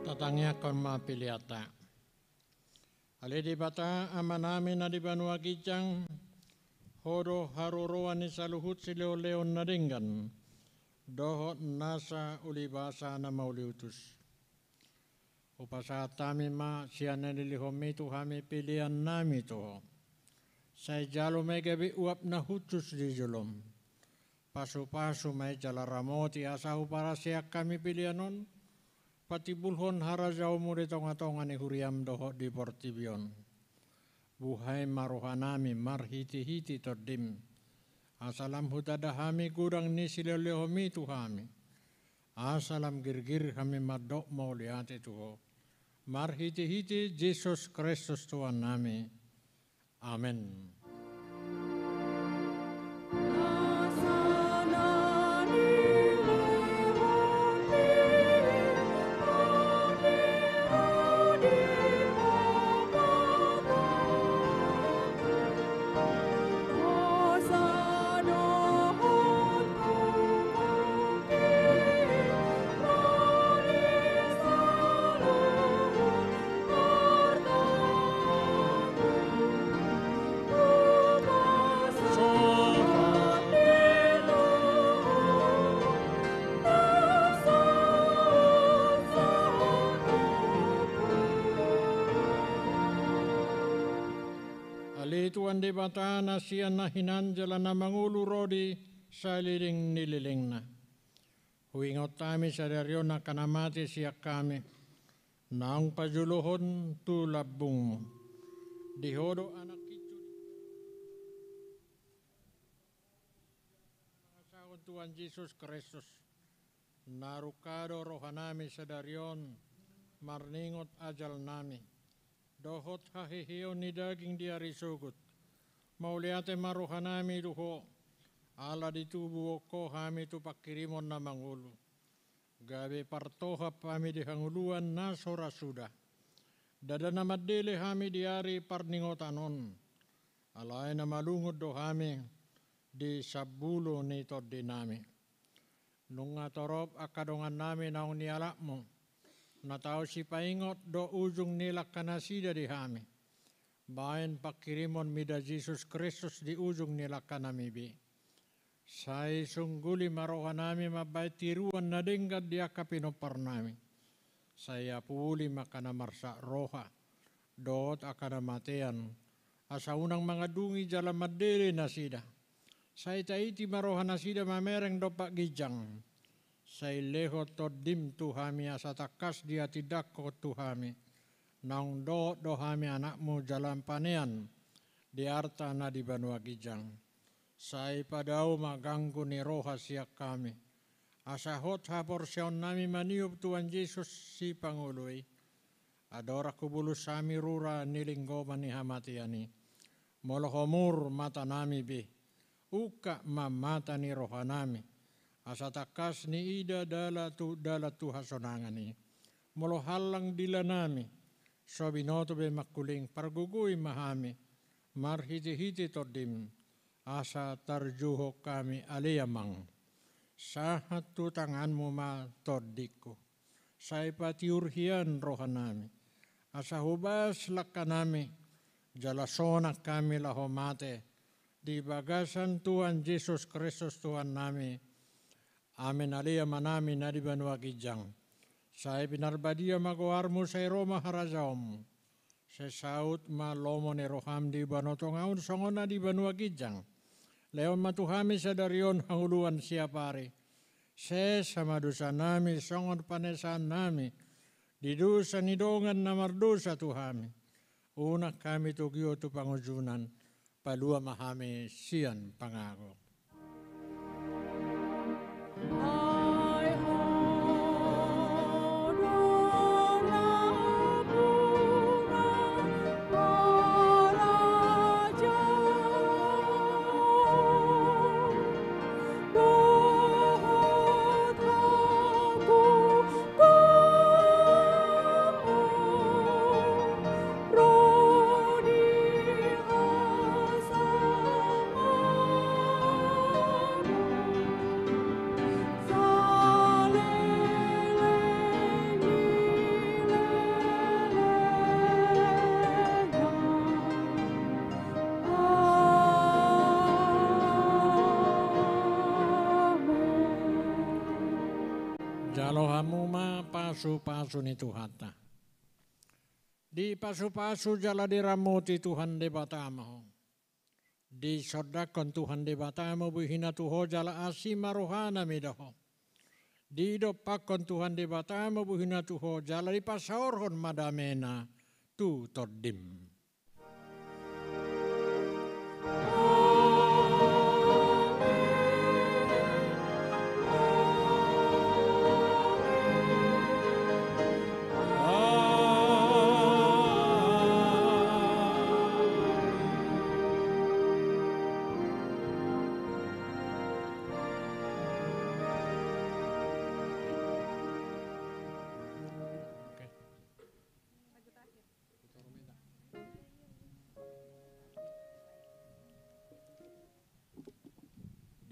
Tatangnya kon mapiliata. Ali di bata amanami na di banua kijang hodo haruruan ni saluhut si leo-leon nadinggan dohot nasa ulibasa na mauliutus. Upasa tami ma siya nililihomi tuhami pilihan nami toho. Say jalo may gabi uap na hutus di julom. Pasu-pasu may jalaramoti asahu para siya kami pilihanon. Pati bulhon harajaw mo di tonga-tonga ni huriam doho di portibion. Buhay maruhanami marhiti-hiti tordim. Asalam hutadahami gudang ni silelehomi tuhami. Asalam girgir kami madok mau lihat tuho. Marhiti-hiti Yesus Kristus Tuhan nami. Amin. Tuan di bata na siya na hinanjala na mangulu rodi sa liling nililing na. Huingot kami sa daryo na kanamati siya kami. Naang pajuluhon tulabong mo. Dihodo anak kicho. Mga saon Tuhan Yesus Kristus. Narukado rohanami sadarion, marningot ajal nami. Dohot hahihiyon ni daging diari sugut. Mauliate maruhanami duho, ala ditubuo ko hami tu pakirimon na mangulu. Gabi partoha pami di hanguluan na sorasuda. Dada na madili hami diari parningotanon. Alay na malungod do hami di sabulo nito dinami. Nung torop akadongan nami naong nialak mo, na tao si paingot do ujung nila kanasida di hami. Bayan pakirimon mida Jesus Kristus di ujung nila kanamibi. Say sungguli maroha nami mabay tiruan na dinggad di akapinopar nami. Saya puli makanamarsa roha, doot akanamatian. Asa unang mga dungi jala madili na sida. Sa itaiti maroha na sida mamereng dopak gijang. Sa ileho to dim tuhami asa takas dia tidak ko tuhami. Naung do hami anakmu jalan panean di arta na di banua gijang. Sa ipadao maganggu ni roha siak kami. Asa hot hapor siyon nami maniup Tuhan Yesus si Pangului. Adora kubulus sami rura nilinggoman ni hamatiani. Molohomur mata nami bi, uka mamata ni rohanami, asa takas ni ida dala tu hasonangani, molohalang dila nami, sobinoto be makuling pargugui mahami, marhiti-hiti todim, asa tarjuho kami aliyamang, sahat tu tanganmu ma todiku, saipatiurhian rohanami, asa hubas lakanami, jalasona kami lahomate di bagasan Tuhan Yesus Kristus Tuhan nami. Amin alia manami na di banua gijang. Saya pinarbadia magoarmu saya Roma harajaom. Saya saut malomo ne roham di banotongaun songona di banua gijang. Leon matuhami sadarion hanguluan siapari. Saya sama dosa nami songon panesan nami. Di dosa nidongan namar dosa tuhami. Una kami tugyo tu pangujunan, palua mahami sian pangako. Pasu-pasu ni Tuhan. Di pasu-pasu jala diramuti Tuhan di batamo. Di sodakon Tuhan di batamo buhina tuho jala asima rohana midaho. Di dopakon Tuhan di batamo buhina tuho jala di pasaorhon madamena tu todim.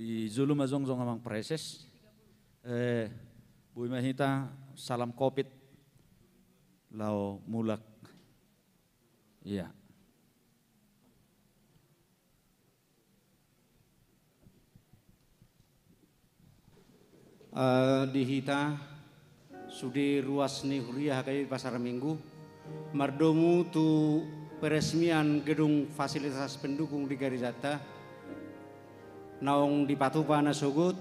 Di Zulu mazong-zong amang preses, Bui Mahita salam kopit, lau mulak, iya. Di hita, sudi ruas ni huriah kayak pasar minggu, mardomu tu peresmian gedung fasilitas pendukung di Garizata, naung di Patupa na sugut,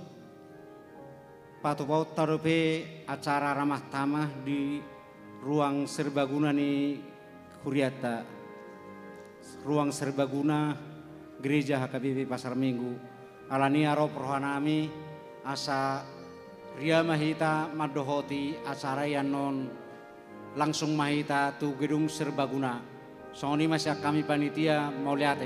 Patupa tarupe acara ramah tamah di ruang serbaguna ni Huriata, ruang serbaguna gereja HKBP Pasar Minggu. Alani arop rohanami asa ria mahita madohoti acara yang non langsung mahita tu gedung serbaguna. Songoni masih kami panitia mau lihat